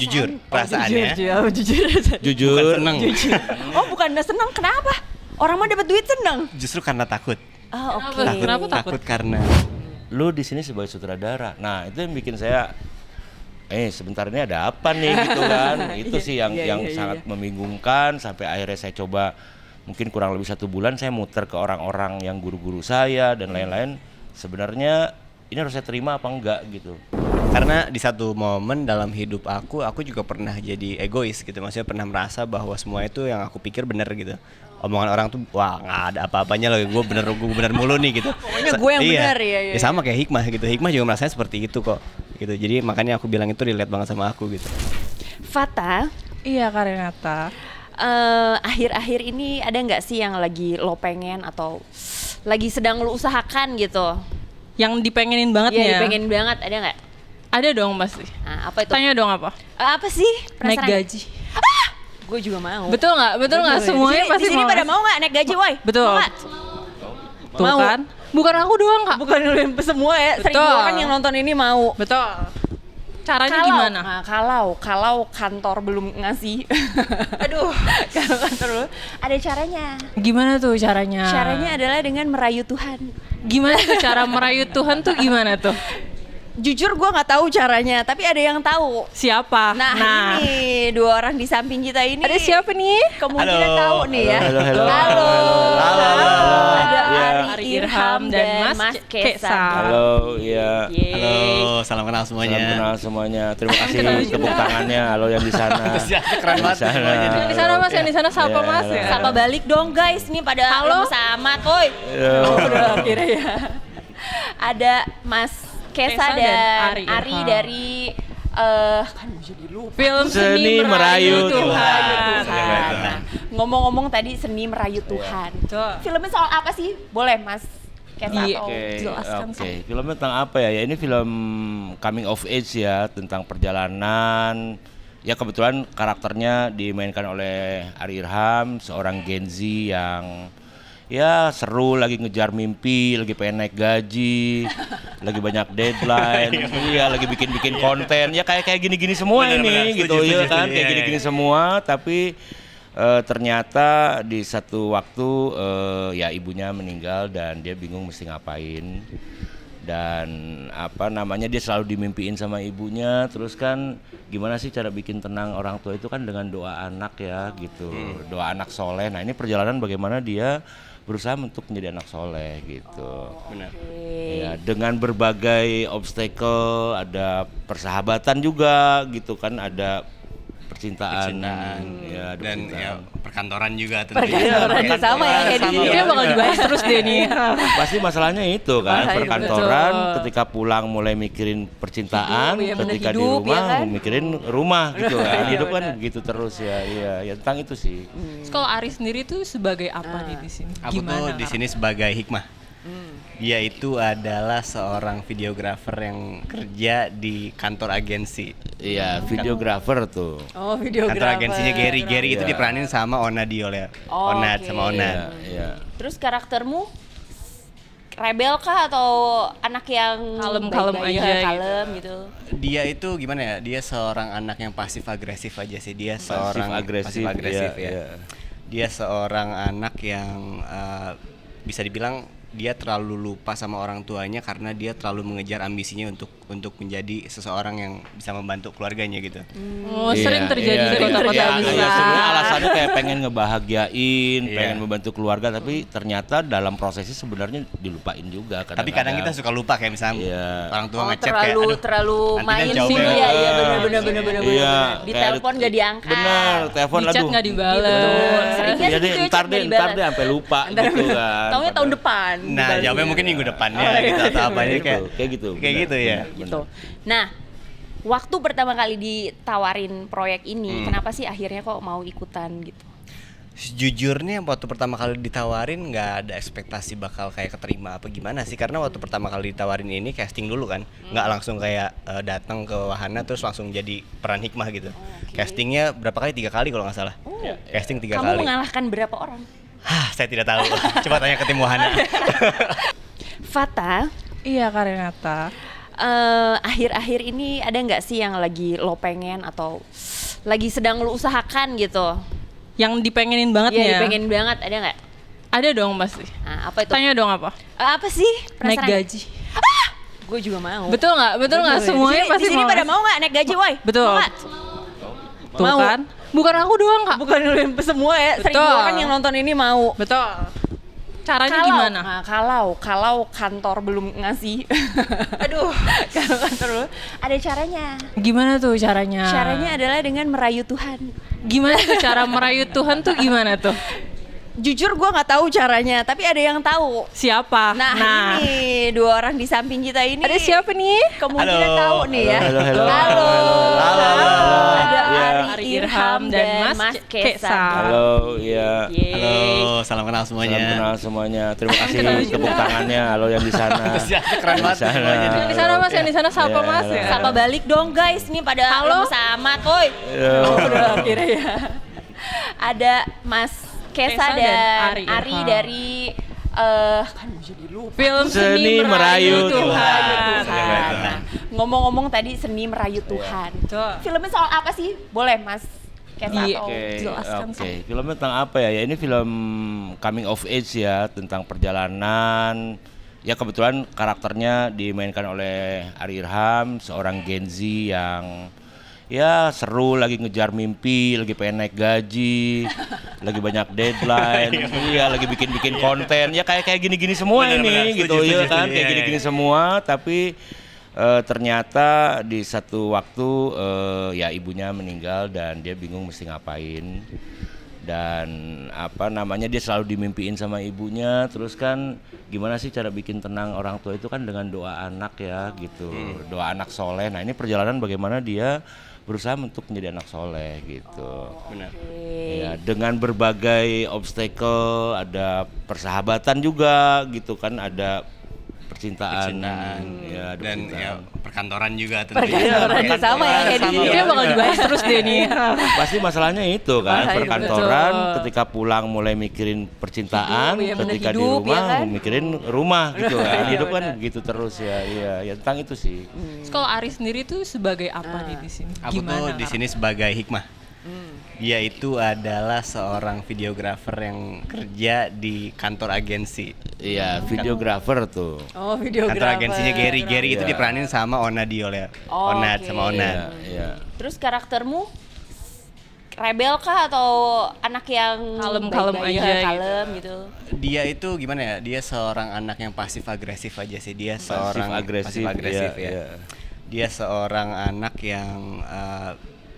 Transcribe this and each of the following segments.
Jujur, perasaannya. Jujur. Seneng. Oh, bukan senang, kenapa? Orang mau dapat duit senang. Justru karena takut. Oh, oke. Kenapa takut? Takut karena Lu di sini sebagai sutradara. Nah, itu yang bikin saya sebentar ini ada apa nih gitu kan. Itu sih yang sangat membingungkan sampai akhirnya saya coba mungkin kurang lebih 1 bulan saya muter ke orang-orang yang guru-guru saya dan lain-lain. Sebenarnya ini harus saya terima apa enggak gitu. karena di satu momen dalam hidup aku juga pernah jadi egois gitu. Maksudnya pernah merasa bahwa semua itu yang aku pikir benar gitu. Omongan orang tuh wah nggak ada apa-apanya loh, gue bener mulu nih gitu. Pokoknya gue yang benar ya. Ya sama kayak Hikmah gitu. Hikmah juga merasanya seperti itu kok gitu. Jadi makanya aku bilang itu relate banget sama aku gitu. Fata, Iya Kak Renata. akhir-akhir ini ada nggak sih yang lagi lo pengen atau lagi sedang lo usahakan gitu? Yang dipengenin banget Iya, ya. pengen banget, ada nggak? Ada dong pasti. Nah, apa itu? Tanya dong apa? Apa sih? Naik Penasaran? gaji. Gue juga mau. Betul nggak? Betul nggak? Semuanya Di pasti sini mau. pada mau nggak naik gaji, woi? Betul. Mau nggak? Tuh Mau. kan? Bukan aku doang Kak. Bukan semua ya, 1.000 Betul. orang yang nonton ini mau. Betul. Caranya gimana? Nah, kalau kantor belum ngasih, aduh, kalau kantor belum, ada caranya. Gimana tuh caranya? Caranya adalah dengan merayu Tuhan. Gimana tuh cara merayu Tuhan tuh gimana tuh? Jujur gue nggak tahu caranya, tapi ada yang tahu. Siapa? Nah, ini 2 orang di samping kita ini. Ada siapa nih? Kemungkinan Halo. tahu nih ya. Halo. Halo. Ada Ya. Ari Irham dan Mas Kesa. Halo, iya. Halo, salam kenal semuanya. Salam kenal semuanya. Terima kasih tepuk tangannya. Halo yang di sana. Keren banget semuanya. Yang di sana Mas, yang di sana siapa Iya, Mas halo. ya? Sapa balik dong guys, nih pada Halo. lemes amat, woi. Oh, udah akhirnya ya. Ada Mas Kesa Kesa dan dan Ari Ari Irham. dari kan jadi lupa. Film Seni Merayu Tuhan. Tuhan. Nah, ngomong-ngomong tadi seni merayu Tuhan. Betul. Filmnya soal apa sih? Boleh Mas Kesa Iya. atau jelaskan Oke. Filmnya tentang apa ya? Ya ini film coming of age ya, tentang perjalanan. Ya kebetulan karakternya dimainkan oleh Ari Irham, seorang Gen Z yang ya seru, lagi ngejar mimpi, lagi pengen naik gaji, lagi banyak deadline, iya lagi bikin konten, ya kayak gini-gini semua Benar, ini setuju, gitu ya setuju, kan, setuju, kayak iya, gini-gini iya. semua, tapi ternyata di satu waktu ya ibunya meninggal dan dia bingung mesti ngapain. Dan apa namanya, dia selalu dimimpiin sama ibunya. Terus kan gimana sih cara bikin tenang orang tua itu kan dengan doa anak ya gitu, doa anak soleh. Nah ini perjalanan bagaimana dia berusaha untuk menjadi anak soleh gitu. Benar. Ya, dengan berbagai obstacle, ada persahabatan juga gitu kan, ada percintaan, ya, ada Dan ya, percintaan. perkantoran juga tentunya. Perkantoran Iya, sama ya kayak di sini. Dia bakal dibahas terus deh nih. Pasti masalahnya itu kan, Masalahnya perkantoran, betul. ketika pulang mulai mikirin percintaan, Hidup, ya bener, ketika di hidup, rumah ya kan? mikirin rumah gitu kan. Iya, Hidup kan bener. begitu terus ya, iya, ya tentang itu sih. Terus kalau Ari sendiri tuh sebagai apa nih di sini? Aku tuh di sini sebagai Hikmah. Dia itu adalah seorang videografer yang kerja di kantor agensi. Iya, videografer tuh. Oh, videografer. Kantor agensinya Gary itu Iya. diperanin sama Ona Diol ya. Oh, Onat oke. sama Onat. Iya, iya. Terus karaktermu rebel kah atau anak yang Kalem-kalem baik-baik, aja gitu. kalem gitu? Dia itu gimana ya? Dia seorang anak yang pasif agresif aja sih. Dia seorang Pasif-agresif, pasif-agresif iya, ya. iya. Dia seorang anak yang bisa dibilang dia terlalu lupa sama orang tuanya karena dia terlalu mengejar ambisinya untuk menjadi seseorang yang bisa membantu keluarganya gitu. Oh, sering terjadi di kota-kota iya, besar. iya, sebenarnya alasannya kayak pengen ngebahagiain, Iya. pengen membantu keluarga, tapi ternyata dalam prosesnya sebenarnya dilupain juga. Tapi kadang kita suka lupa kayak misalnya Iya. orang tua Oh, ngechat kayak terlalu nanti main dia jawab sih, ya. iya iya benar. Iya, Di kayak telepon gak diangkat. Benar, telepon Di chat aduh. nggak dibalas. Betul. Seringnya Jadi gitu ya, ntar chat deh nggak dibalas. sampai lupa gitu kan. Taunya tahun depan. Nah, dibalas. jawabnya mungkin minggu depannya Oh, iya, gitu atau iya, apa bener. kayak Kayak gitu. Kayak benar, gitu ya. benar, Gitu. benar. Nah, waktu pertama kali ditawarin proyek ini, kenapa sih akhirnya kok mau ikutan gitu? Sejujurnya waktu pertama kali ditawarin nggak ada ekspektasi bakal kayak keterima apa gimana sih, karena waktu pertama kali ditawarin ini casting dulu kan, nggak langsung kayak datang ke wahana terus langsung jadi peran Hikmah gitu. Castingnya berapa kali, 3 kali kalau nggak salah. Casting 3 Kamu kali. mengalahkan berapa orang? Hah, saya tidak tahu. Coba tanya ke tim wahana. Fata, Iya Kak Renata. Akhir-akhir ini ada nggak sih yang lagi lo pengen atau lagi sedang lo usahakan gitu? Yang dipengenin banget Iya, ya. pengen banget, ada nggak? Ada dong pasti. Nah, apa itu? Tanya dong apa? Apa sih? Naik Penasaran? gaji. Gue juga mau. Betul nggak? Betul nggak? Semuanya Di pasti sini mau. pada mau nggak naik gaji, woi? Betul. Mau nggak? Tuh Mau. kan? Bukan aku doang kak. Bukan semua ya, 1000 Betul. orang yang nonton ini mau. Betul. Caranya gimana? Nah, kalau kantor belum ngasih, aduh, kalau kantor belum, ada caranya. Gimana tuh caranya? Caranya adalah dengan merayu Tuhan. Gimana tuh cara merayu Tuhan tuh gimana tuh? Jujur gue nggak tahu caranya, tapi ada yang tahu. Siapa? Nah, ini dua orang di samping kita ini. Ada siapa nih? Kemungkinan Halo. tahu nih ya. Halo. Halo. Ada Ya. Ari Irham dan Mas Kesa. Halo, ya. Yeay. Halo, salam kenal semuanya. Salam kenal semuanya. Terima kasih tepuk tangannya. Halo yang di sana. Antusiasnya keren banget Yang di sana. semuanya nih. Yang di sana mas, yang di sana siapa Ya, mas halo. ya? Sapa balik dong guys, nih pada Halo. lemes amat, woi. Oh, udah akhirnya ya. Ada Mas Kesa Kesa dan dan Ari, Ari Irham. dari kan jadi lupa. Film Seni Merayu Tuhan. Tuhan. Nah, ngomong-ngomong tadi seni merayu Tuhan. Betul. Filmnya soal apa sih? Boleh Mas Kesa Iya. atau jelaskan Oke. Filmnya tentang apa ya? Ya ini film coming of age ya, tentang perjalanan. Ya kebetulan karakternya dimainkan oleh Ari Irham, seorang Gen Z yang ya seru, lagi ngejar mimpi, lagi pengen naik gaji, lagi banyak deadline, iya lagi bikin konten, ya kayak gini-gini semua Benar-benar, ini setuju, gitu ya setuju, kan, setuju. kayak Iya, gini-gini iya. semua, tapi ternyata di satu waktu ya ibunya meninggal dan dia bingung mesti ngapain. Dan apa namanya, dia selalu dimimpiin sama ibunya. Terus kan gimana sih cara bikin tenang orang tua itu kan dengan doa anak ya gitu, doa anak soleh. Nah ini perjalanan bagaimana dia berusaha untuk menjadi anak soleh gitu. Benar. Ya, dengan berbagai obstacle, ada persahabatan juga gitu kan, ada percintaan, ya, ada Dan ya, percintaan. perkantoran juga Perkantoran tentunya. sama ya kayak di sini. Dia bakal dibahas terus deh nih. Pasti masalahnya itu kan, Masalah itu, perkantoran, betul. ketika pulang mulai mikirin percintaan, Hidup, ya, bener, ketika di hidup, rumah ya kan? mikirin rumah gitu kan. Iya, Hidup kan bener. begitu terus ya. Iya, ya tentang itu sih. Terus kalau Ari sendiri tuh sebagai apa nih di sini? Aku tuh di sini sebagai hikmah. Dia itu adalah seorang videografer yang kerja di kantor agensi. Iya, videografer tuh. Oh, videografer. Kantor agensinya Gary. Gary itu Iya. diperanin sama Ona Diol ya. Oh, Onat oke. sama Onat. Iya, iya. Terus karaktermu rebel kah atau anak yang Kalem-kalem baik-baik, aja gitu. kalem gitu? Dia itu gimana ya? Dia seorang anak yang pasif agresif aja sih. Dia seorang agresif, pasif-agresif iya, ya. iya. Dia seorang anak yang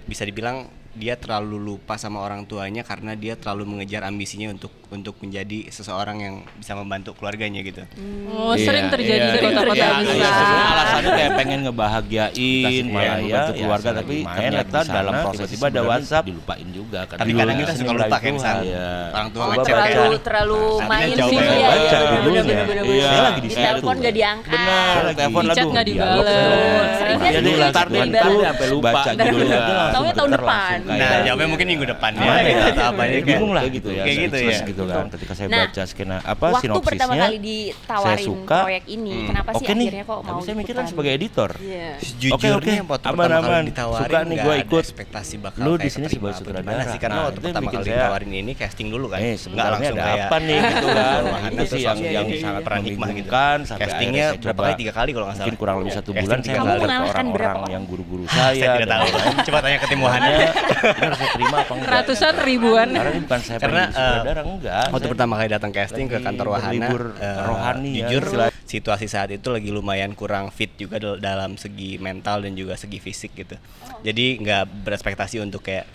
bisa dibilang dia terlalu lupa sama orang tuanya karena dia terlalu mengejar ambisinya untuk menjadi seseorang yang bisa membantu keluarganya gitu. Oh, sering terjadi di kota-kota iya, besar. iya, sebenarnya alasannya kayak pengen ngebahagiain malah ya, membantu keluarga, ya, tapi main ternyata di sana, dalam proses tiba-tiba ada WhatsApp dilupain juga kan. Tapi kadang kita suka lupa kan, San. Iya. Orang tua Oh, ngechat terlalu kan. terlalu Artinya main jauh sih banget. ya. Baca Iya, dulunya. bener-bener. Iya. Saya lagi di Ditelepon situ. gak diangkat. Benar, Di telepon chat lagi. nggak dialog. dibales. Seringnya Jadi sih ntar dia dibales. sampai lupa Baca gitu judulnya. ya. Taunya tahun Bentar depan. langsung kayak Nah, gitu. jawabnya mungkin minggu depannya Mana ya? atau apa ya, Bingung lah kayak gitu ya. Kayak gitu ya. speechless gitu kan. Ketika saya Nah, baca skena apa Waktu sinopsisnya. pertama kali ditawarin saya suka. proyek ini, kenapa sih Oke nih, akhirnya kok mau tapi saya mikir kan ikutan? sebagai editor. Iya. Sejujurnya Oke, waktu aman, pertama kali aman. ditawarin Suka nih nggak gua ada ikut. ekspektasi bakal Lu kayak di sini keterima sebagai apa sutradara. gimana sih, karena Nah, waktu itu pertama bikin kali saya, ditawarin ini casting dulu kan. Nggak sebenarnya langsung ada kayak apa nih gitu kan. wahana Ini terus sih langsung yang jadi sangat peran hikmah gitu. membingungkan. Sampai Castingnya akhirnya saya berapa coba kali? 3 kali kalau nggak salah. Mungkin kurang lebih 1 Casting bulan 3 saya Kamu kali. ngeliat ke mengalahkan berapa orang-orang orang? yang guru-guru Saya saya. tidak dan tahu. lain-lain. Coba tanya ke tim wahana. Benar saya terima apa enggak? Ratusan ribuan. Karena ini bukan saya Karena, pengen jadi sutradara, enggak. Waktu Saya pertama kali datang casting ke lagi kantor wahana, berlibur rohani ya, jujur istilahnya. situasi saat itu lagi lumayan kurang fit juga dalam segi mental dan juga segi fisik gitu. Jadi nggak berekspektasi untuk kayak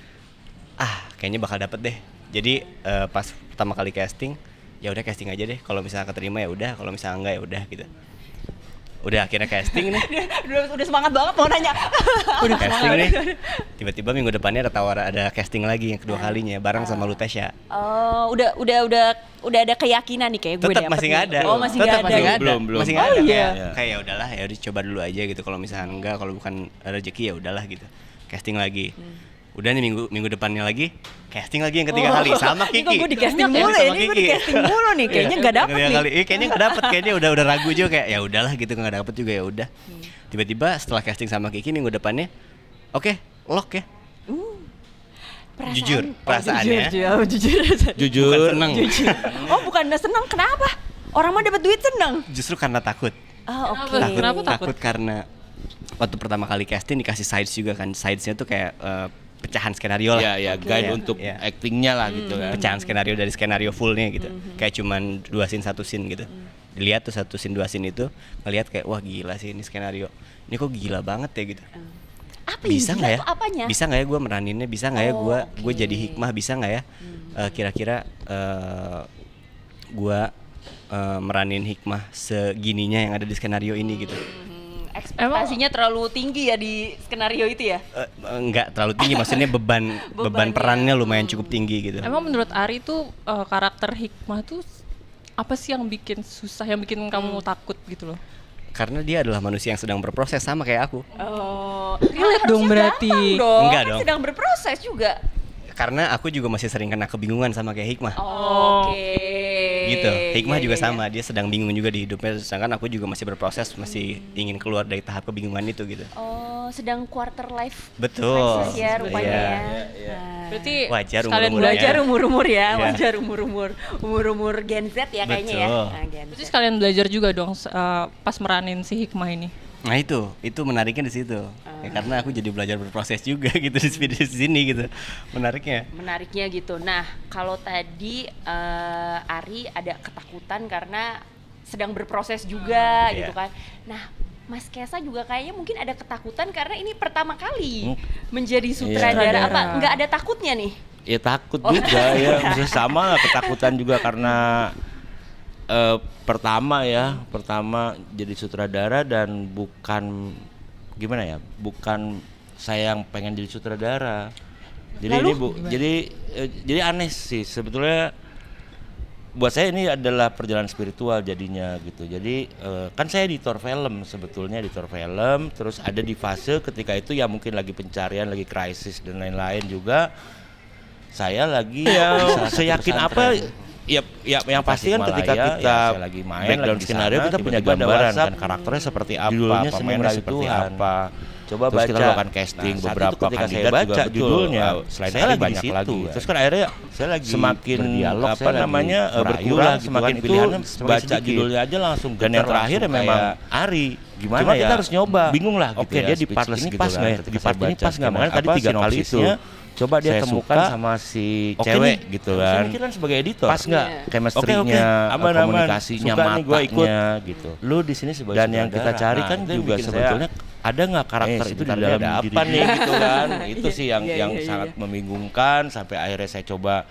kayaknya bakal dapet deh. Jadi pas pertama kali casting, ya udah casting aja deh. Kalau misalnya keterima ya udah, kalau misalnya enggak ya udah gitu. Udah akhirnya casting nih. Udah semangat banget mau nanya. Udah casting nih. Tiba-tiba minggu depannya ada casting lagi yang kedua kalinya bareng sama Lutesya. Oh, udah ada keyakinan nih kayak gue Tetap dapet masih nih. nggak ada. Oh, masih Tetap nggak ada. masih nggak ada. Belum. Masih nggak Oh, ada. iya. Kayak ya udahlah, ya udah coba dulu aja gitu. Kalau misalnya enggak, kalau bukan rezeki ya udahlah gitu. Casting lagi. Udah nih minggu depannya lagi casting lagi yang ketiga kali sama Ini Kiki. kok gue di casting Sama mulu ya, ini gue di Kiki. casting mulu nih, kayaknya nggak dapet Ketiga nih. kali. Kayaknya nggak dapet, kayaknya udah ragu juga kayak ya udahlah gitu, nggak dapet juga ya udah. Tiba-tiba setelah casting sama Kiki minggu depannya, oke, lock ya. Perasaan- Jujur, perasaannya. Jujur. Bukan seneng. Oh, bukan senang, kenapa? Orang mah dapat duit senang. Justru karena takut. Oh, oke. Kenapa takut? Takut karena waktu pertama kali casting dikasih sides juga kan. Sidesnya tuh kayak pecahan skenario lah. Ya guide Iya, untuk iya. actingnya lah gitu kan. Pecahan skenario dari skenario fullnya gitu. Kayak cuman 2 scene 1 scene gitu. Dilihat tuh 1 scene 2 scene itu, ngelihat kayak wah gila sih ini skenario. Ini kok gila banget ya gitu. Apa Bisa yang nggak gila ya? tuh apanya? Bisa nggak ya gue meraninnya? Bisa nggak ya gue oke. jadi hikmah? Bisa nggak ya? Kira-kira gue meranin hikmah segininya yang ada di skenario ini gitu. Ekspektasinya terlalu tinggi ya di skenario itu ya? Enggak terlalu tinggi, maksudnya beban Bebannya. perannya lumayan cukup tinggi gitu. Emang menurut Ari tuh karakter Hikmah tuh apa sih yang bikin susah, yang bikin kamu takut gitu loh? Karena dia adalah manusia yang sedang berproses sama kayak aku. Oh, Relate dong berarti. dong. Enggak Kan dong. sedang berproses juga. Karena aku juga masih sering kena kebingungan sama kayak Hikmah. Oke. Gitu. Hikmah Iya, juga iya, sama, dia sedang bingung juga di hidupnya, sedangkan aku juga masih berproses, masih ingin keluar dari tahap kebingungan itu gitu. Oh, sedang quarter life Betul. crisis ya rupanya Iya. ya. Nah. Berarti Wajar sekalian umur-umurnya. Belajar umur-umur ya, Iya. wajar umur-umur Gen Z ya kayaknya ya. Betul. Nah, Gen Berarti Z. sekalian belajar juga dong pas meranin si Hikmah ini. Nah itu menariknya di situ. Ya, karena aku jadi belajar berproses juga gitu di sini gitu. Menariknya. Menariknya gitu. Nah, kalau tadi Ari ada ketakutan karena sedang berproses juga Iya. gitu kan. Nah, Mas Kesa juga kayaknya mungkin ada ketakutan karena ini pertama kali menjadi sutradara. Sutradara. Apa nggak ada takutnya nih? Ya takut juga ya, maksudnya sama lah, ketakutan juga karena pertama jadi sutradara dan bukan gimana ya, bukan saya yang pengen jadi sutradara. Jadi Lalu? jadi aneh sih sebetulnya. Buat saya ini adalah perjalanan spiritual jadinya gitu. Jadi kan saya editor film sebetulnya, terus ada di fase ketika itu ya mungkin lagi pencarian, lagi krisis dan lain-lain juga. Saya lagi seyakin apa ya yang pasti kan ketika kita lagi main background lagi di skenario sana, kita punya tiba-tiba ada gambaran WhatsApp, kan karakternya seperti apa, judulnya Seni pemainnya Merayu seperti Tuhan. apa. Coba Terus kita baca lakukan casting Saat itu beberapa ketika saya kandidat baca juga betul. judulnya Selain saya Ari lagi banyak di situ. lagi kan. Terus kan akhirnya Saya lagi semakin berdialog, apa saya lagi namanya merayu berkurang lah gitu semakin kan. itu Pilihannya semakin baca sedikit. judulnya aja langsung Dan yang getar, terakhir langsung memang kayak Ari gimana cuma ya, kita harus nyoba bingung lah gitu oke ya, dia di part speechless ini gitu pas kan nggak ya ketika di part saya ini baca pas nggak makanya tadi apa, 3 kali itu sinopsisnya, coba dia saya temukan suka sama si oke cewek nih, gitu saya kan. mikir kan sebagai editor Pas nggak Iya. chemistry-nya, Aman-aman. komunikasinya, Suka nih gua ikut. matanya gitu. Lu di sini sebagai Dan yang sutradara. kita cari Nah, kan itu yang juga bikin sebetulnya ada nggak karakter itu di sebentar dalam ada diri apa nih gitu kan. Itu sih yang Iya, iya, sangat iya. membingungkan sampai akhirnya saya coba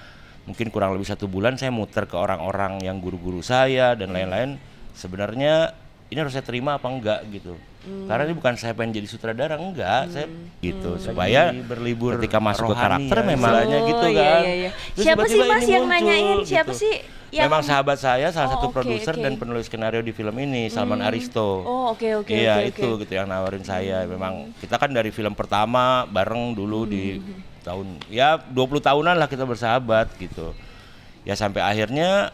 mungkin kurang lebih 1 bulan saya muter ke orang-orang yang guru-guru saya dan lain-lain. Sebenarnya ini harus saya terima apa enggak gitu. Karena ini bukan saya pengen jadi sutradara, enggak, saya gitu supaya Lagi berlibur ketika masuk ke rohani karakter ya, memang istilahnya gitu iya, kan. iya, iya. Terus Siapa sih, tiba-tiba Mas, ini yang muncul, nanyain? Siapa gitu. sih yang- Memang sahabat saya, salah satu Oh, oke, produser oke. dan penulis skenario di film ini, Salman Aristo. Oh, oke, oke, Iya, oke, itu oke. gitu yang nawarin saya. Memang kita kan dari film pertama bareng dulu di tahun ya 20 tahunan lah kita bersahabat gitu. Ya sampai akhirnya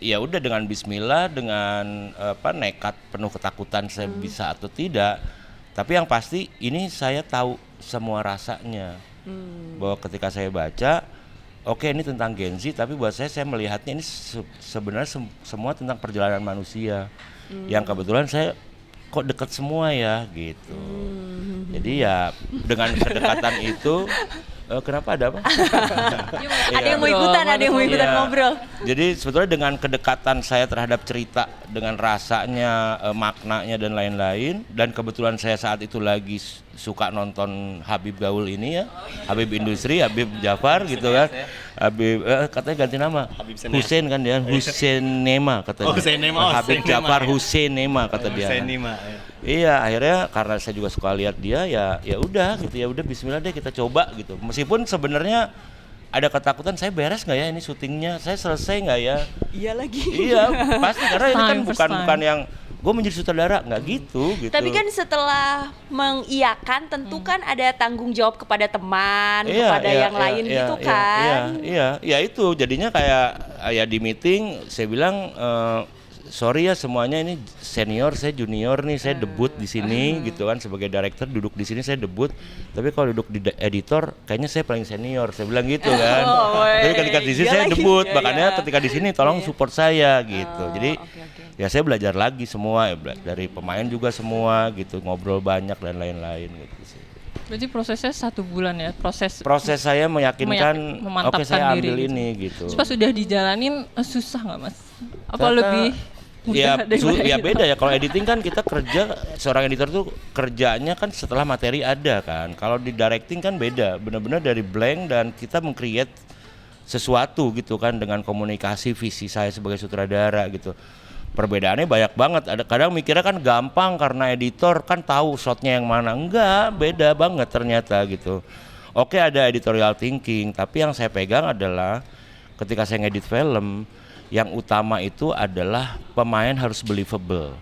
ya udah dengan bismillah, dengan nekat penuh ketakutan saya bisa atau tidak. Tapi yang pasti ini saya tahu semua rasanya. Bahwa ketika saya baca, oke ini tentang Gen Z, tapi buat saya melihatnya ini sebenarnya semua tentang perjalanan manusia. Yang kebetulan saya kok dekat semua ya gitu. Jadi ya dengan kedekatan itu kenapa ada apa? Ada yang mau ikutan, ada yang mau ikutan Iya. ngobrol. Jadi sebetulnya dengan kedekatan saya terhadap cerita, dengan rasanya, maknanya dan lain-lain, dan kebetulan saya saat itu lagi suka nonton Habib Gaul ini ya, Habib Industri, Habib Jafar gitu kan, Habib katanya ganti nama, Habib Senema. Hussein kan dia, Hussein Nema katanya. Oh, Hussein Nema, oh, Habib Hussein Jafar Nema, ya. Hussein Nema kata dia. Iya, akhirnya karena saya juga suka lihat dia ya udah gitu ya udah Bismillah deh kita coba gitu. Meskipun sebenarnya ada ketakutan saya beres nggak ya ini syutingnya, saya selesai nggak ya? Iya lagi. Iya pasti karena ini kan First time. bukan yang gue menjadi sutradara nggak gitu. Tapi kan setelah mengiyakan tentu kan ada tanggung jawab kepada teman, kepada yang lain gitu kan. Iya, ya itu jadinya kayak ya di meeting saya bilang sorry ya semuanya ini senior, saya junior nih, saya debut di sini gitu kan sebagai director, duduk di sini saya debut, tapi kalau duduk di editor kayaknya saya paling senior, saya bilang gitu kan. Tapi ketika di sini saya debut, makanya ketika di sini tolong support saya gitu. Jadi ya saya belajar lagi semua ya, dari pemain juga semua gitu, ngobrol banyak dan lain-lain gitu sih. Berarti prosesnya 1 bulan ya, proses Saya meyakinkan oke memantapkan saya ambil diri ini gitu. Terus pas sudah dijalanin susah nggak Mas? Apa Ternyata, lebih ya, mudah daripada ya gitu? beda ya. Kalau editing kan kita kerja, seorang editor tuh kerjanya kan setelah materi ada kan. Kalau di directing kan beda, benar-benar dari blank dan kita meng-create sesuatu gitu kan dengan komunikasi visi saya sebagai sutradara gitu. Perbedaannya banyak banget. Ada kadang mikirnya kan gampang karena editor kan tahu shotnya yang mana. Enggak, beda banget ternyata gitu. Oke, ada editorial thinking, tapi yang saya pegang adalah ketika saya ngedit film, yang utama itu adalah pemain harus believable.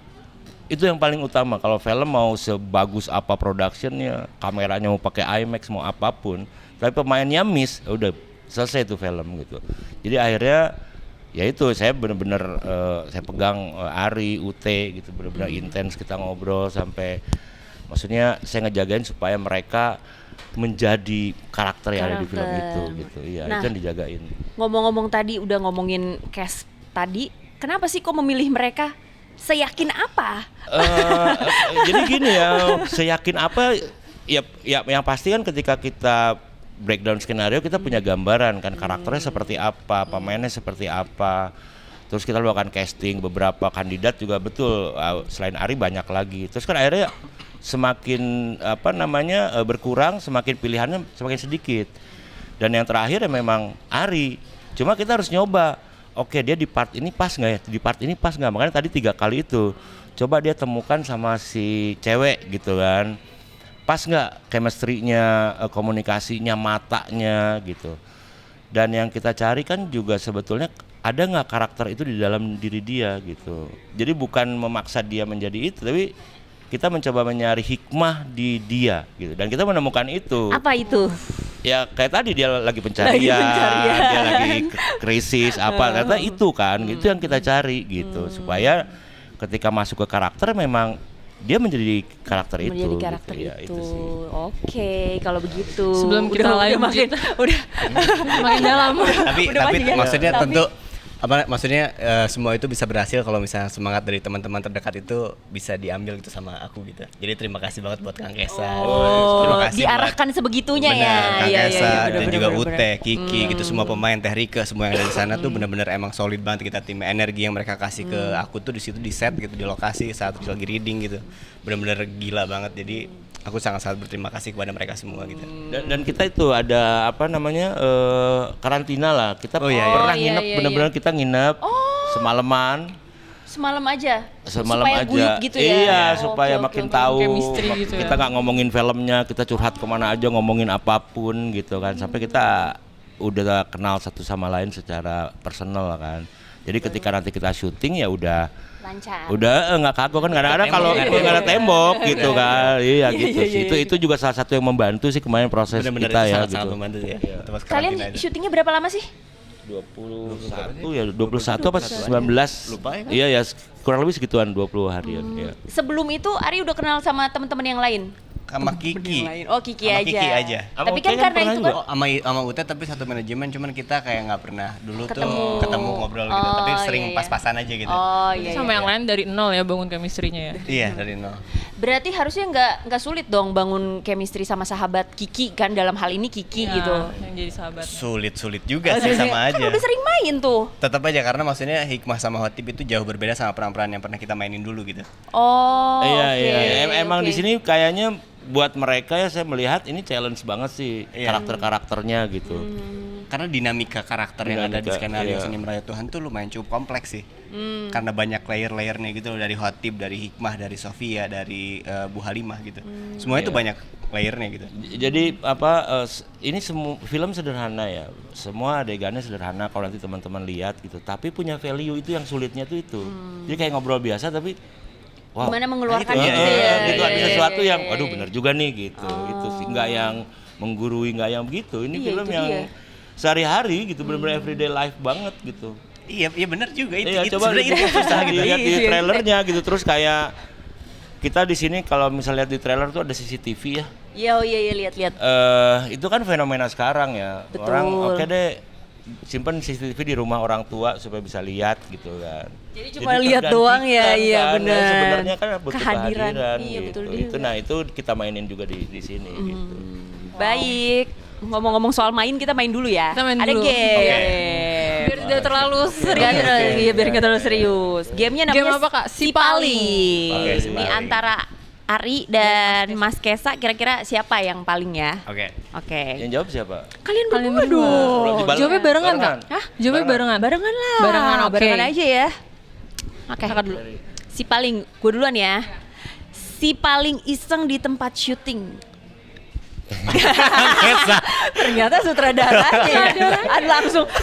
Itu yang paling utama. Kalau film mau sebagus apa productionnya, kameranya mau pakai IMAX mau apapun, tapi pemainnya miss, udah selesai itu film gitu. Jadi akhirnya ya itu saya benar-benar saya pegang Ari, UT gitu, benar-benar intens kita ngobrol sampai maksudnya saya ngejagain supaya mereka menjadi karakter yang ada di film itu gitu. Iya, Nah, itu yang dijagain. Ngomong-ngomong tadi udah ngomongin cast tadi, kenapa sih kok memilih mereka? Seyakin apa? Jadi gini ya, seyakin apa ya yang pasti kan ketika kita breakdown skenario kita punya gambaran kan karakternya seperti apa, pemainnya seperti apa. Terus kita lakukan casting beberapa kandidat juga betul, selain Ari banyak lagi. Terus kan akhirnya semakin berkurang, semakin pilihannya semakin sedikit. Dan yang terakhir ya memang Ari. Cuma kita harus nyoba. Oke, dia di part ini pas nggak ya? Di part ini pas nggak? Makanya tadi 3 kali itu. Coba dia temukan sama si cewek gitu kan. Pas nggak chemistry-nya, komunikasinya, matanya gitu. Dan yang kita cari kan juga sebetulnya ada nggak karakter itu di dalam diri dia gitu. Jadi bukan memaksa dia menjadi itu, tapi kita mencoba mencari hikmah di dia gitu. Dan kita menemukan itu. Apa itu? Ya kayak tadi dia lagi pencarian, dia lagi krisis apa, ternyata itu kan, itu yang kita cari gitu. Supaya ketika masuk ke karakter memang dia menjadi karakter itu. Menjadi karakter gitu. Ya, itu. sih. Oke, kalau begitu. Sebelum kita lanjut, udah makin dalam. Tapi Udah banyak ya. maksudnya Tapi- tentu maksudnya semua itu bisa berhasil kalau misalnya semangat dari teman-teman terdekat itu bisa diambil gitu sama aku gitu. Jadi terima kasih banget buat Kang Kesa. Terima kasih diarahkan buat- sebegitunya ya. Benar, Kang Iya, Kesa benar, dan benar, juga benar, Ute, benar. Kiki gitu, semua pemain, Teh Rike, semua yang ada di sana tuh benar-benar emang solid banget kita tim. Energi yang mereka kasih ke aku tuh di situ di set gitu, di lokasi saat lagi reading gitu. Benar-benar gila banget. Jadi aku sangat-sangat berterima kasih kepada mereka semua gitu. Dan kita itu ada karantina lah. Kita Oh, iya, iya. pernah Oh, iya, nginep, iya, benar-benar kita nginep semalaman. Semalam aja. Semalam supaya aja. guyup gitu ya. Iya, Oh, supaya oke, makin oke, tahu. chemistry gitu Kita ya. nggak ngomongin filmnya, kita curhat kemana aja, ngomongin apapun gitu kan. Sampai kita udah kenal satu sama lain secara personal kan. Jadi ketika nanti kita syuting ya udah Lancar. nggak kagok kan, kadang-kadang kalau nggak ada tembok gitu kan. Iya gitu sih. Itu juga salah satu yang membantu sih kemarin proses Benar-benar kita itu ya sangat-sangat gitu. membantu ya. Tempat Kalian karantina itu. syutingnya berapa lama sih? 21 apa 19? Lupa ya kan? Iya ya, kurang lebih segituan 20 harian ya. Sebelum itu Ari udah kenal sama teman-teman yang lain? Sama Kiki. Oh, Kiki Sama aja. Kiki aja. Tapi Sama kan Ute kan karena pernah itu juga. kan Oh, sama Ute tapi satu manajemen, cuman kita kayak nggak pernah dulu Ketemu. tuh ketemu ngobrol gitu, tapi Oh, sering iya, iya. pas-pasan aja gitu. Oh iya. Sama iya. yang lain dari nol ya bangun chemistry-nya ya. Iya dari nol. Berarti harusnya nggak sulit dong bangun chemistry sama sahabat Kiki kan, dalam hal ini Kiki Ya, gitu. yang jadi sahabatnya. Sulit juga sih sama Kan aja. udah sering main tuh. Tetap aja karena maksudnya hikmah sama Hotip itu jauh berbeda sama peran-peran yang pernah kita mainin dulu gitu. Oh. Iya oke, iya. Emang oke. di sini kayaknya buat mereka ya saya melihat ini challenge banget sih Iya. karakter-karakternya gitu. Karena dinamika karakter yang ada di Dinamika, skenario iya. Seni Merayut Tuhan tuh lumayan cukup kompleks sih. Karena banyak layer-layernya gitu loh, dari Hotip, dari Hikmah, dari Sofia, dari Bu Halimah gitu. Semua itu Iya. banyak layernya gitu. Jadi ini semua film sederhana ya. Semua adegannya sederhana kalau nanti teman-teman lihat gitu. Tapi punya value itu yang sulitnya tuh itu. Jadi kayak ngobrol biasa tapi wow. Gimana mengeluarkan Nah, itu itu, ya? Gitu ada Iya, sesuatu iya, yang iya, aduh iya. benar juga nih gitu. Itu sih nggak yang menggurui, nggak yang begitu. Ini Iya, film itu yang dia. sehari-hari gitu, benar-benar everyday life banget gitu. Iya benar juga itu. Iya, Itu coba sebenarnya itu yang susah gitu. dilihat di Iya. trailernya gitu, terus kayak kita di sini kalau misalnya lihat di trailer tuh ada CCTV ya. Iya lihat-lihat. Itu kan fenomena sekarang ya. Betul. Orang oke deh simpen CCTV di rumah orang tua supaya bisa lihat gitu kan. Jadi cuma lihat doang ya, tergantikan iya kan. benar. Sebenarnya kan butuh Kehadiran. kehadiran Iya, gitu. betul Itu juga. nah itu kita mainin juga di sini gitu. Baik. Ngomong-ngomong soal main, kita main dulu ya. Kita main Ada dulu. game. Biar tidak terlalu Nggak serius. terlalu, iya, biar nggak terlalu serius. Gamenya namanya Game apa, Kak? Si Paling. Oke, Si Ini Paling. antara Ari dan Mas Kesa, kira-kira siapa yang paling ya? Oke. Oke. Yang jawab siapa? Kalian Kalian berdua berdua. dong. Dibarengan. Jawabnya barengan, Kak? Barengan. Hah? Jawabnya barengan. Barengan lah. Barengan, oke. Barengan aja ya. Oke. Kakak dulu. Si Paling, gue duluan ya. Si paling iseng di tempat syuting. Ternyata sutradaranya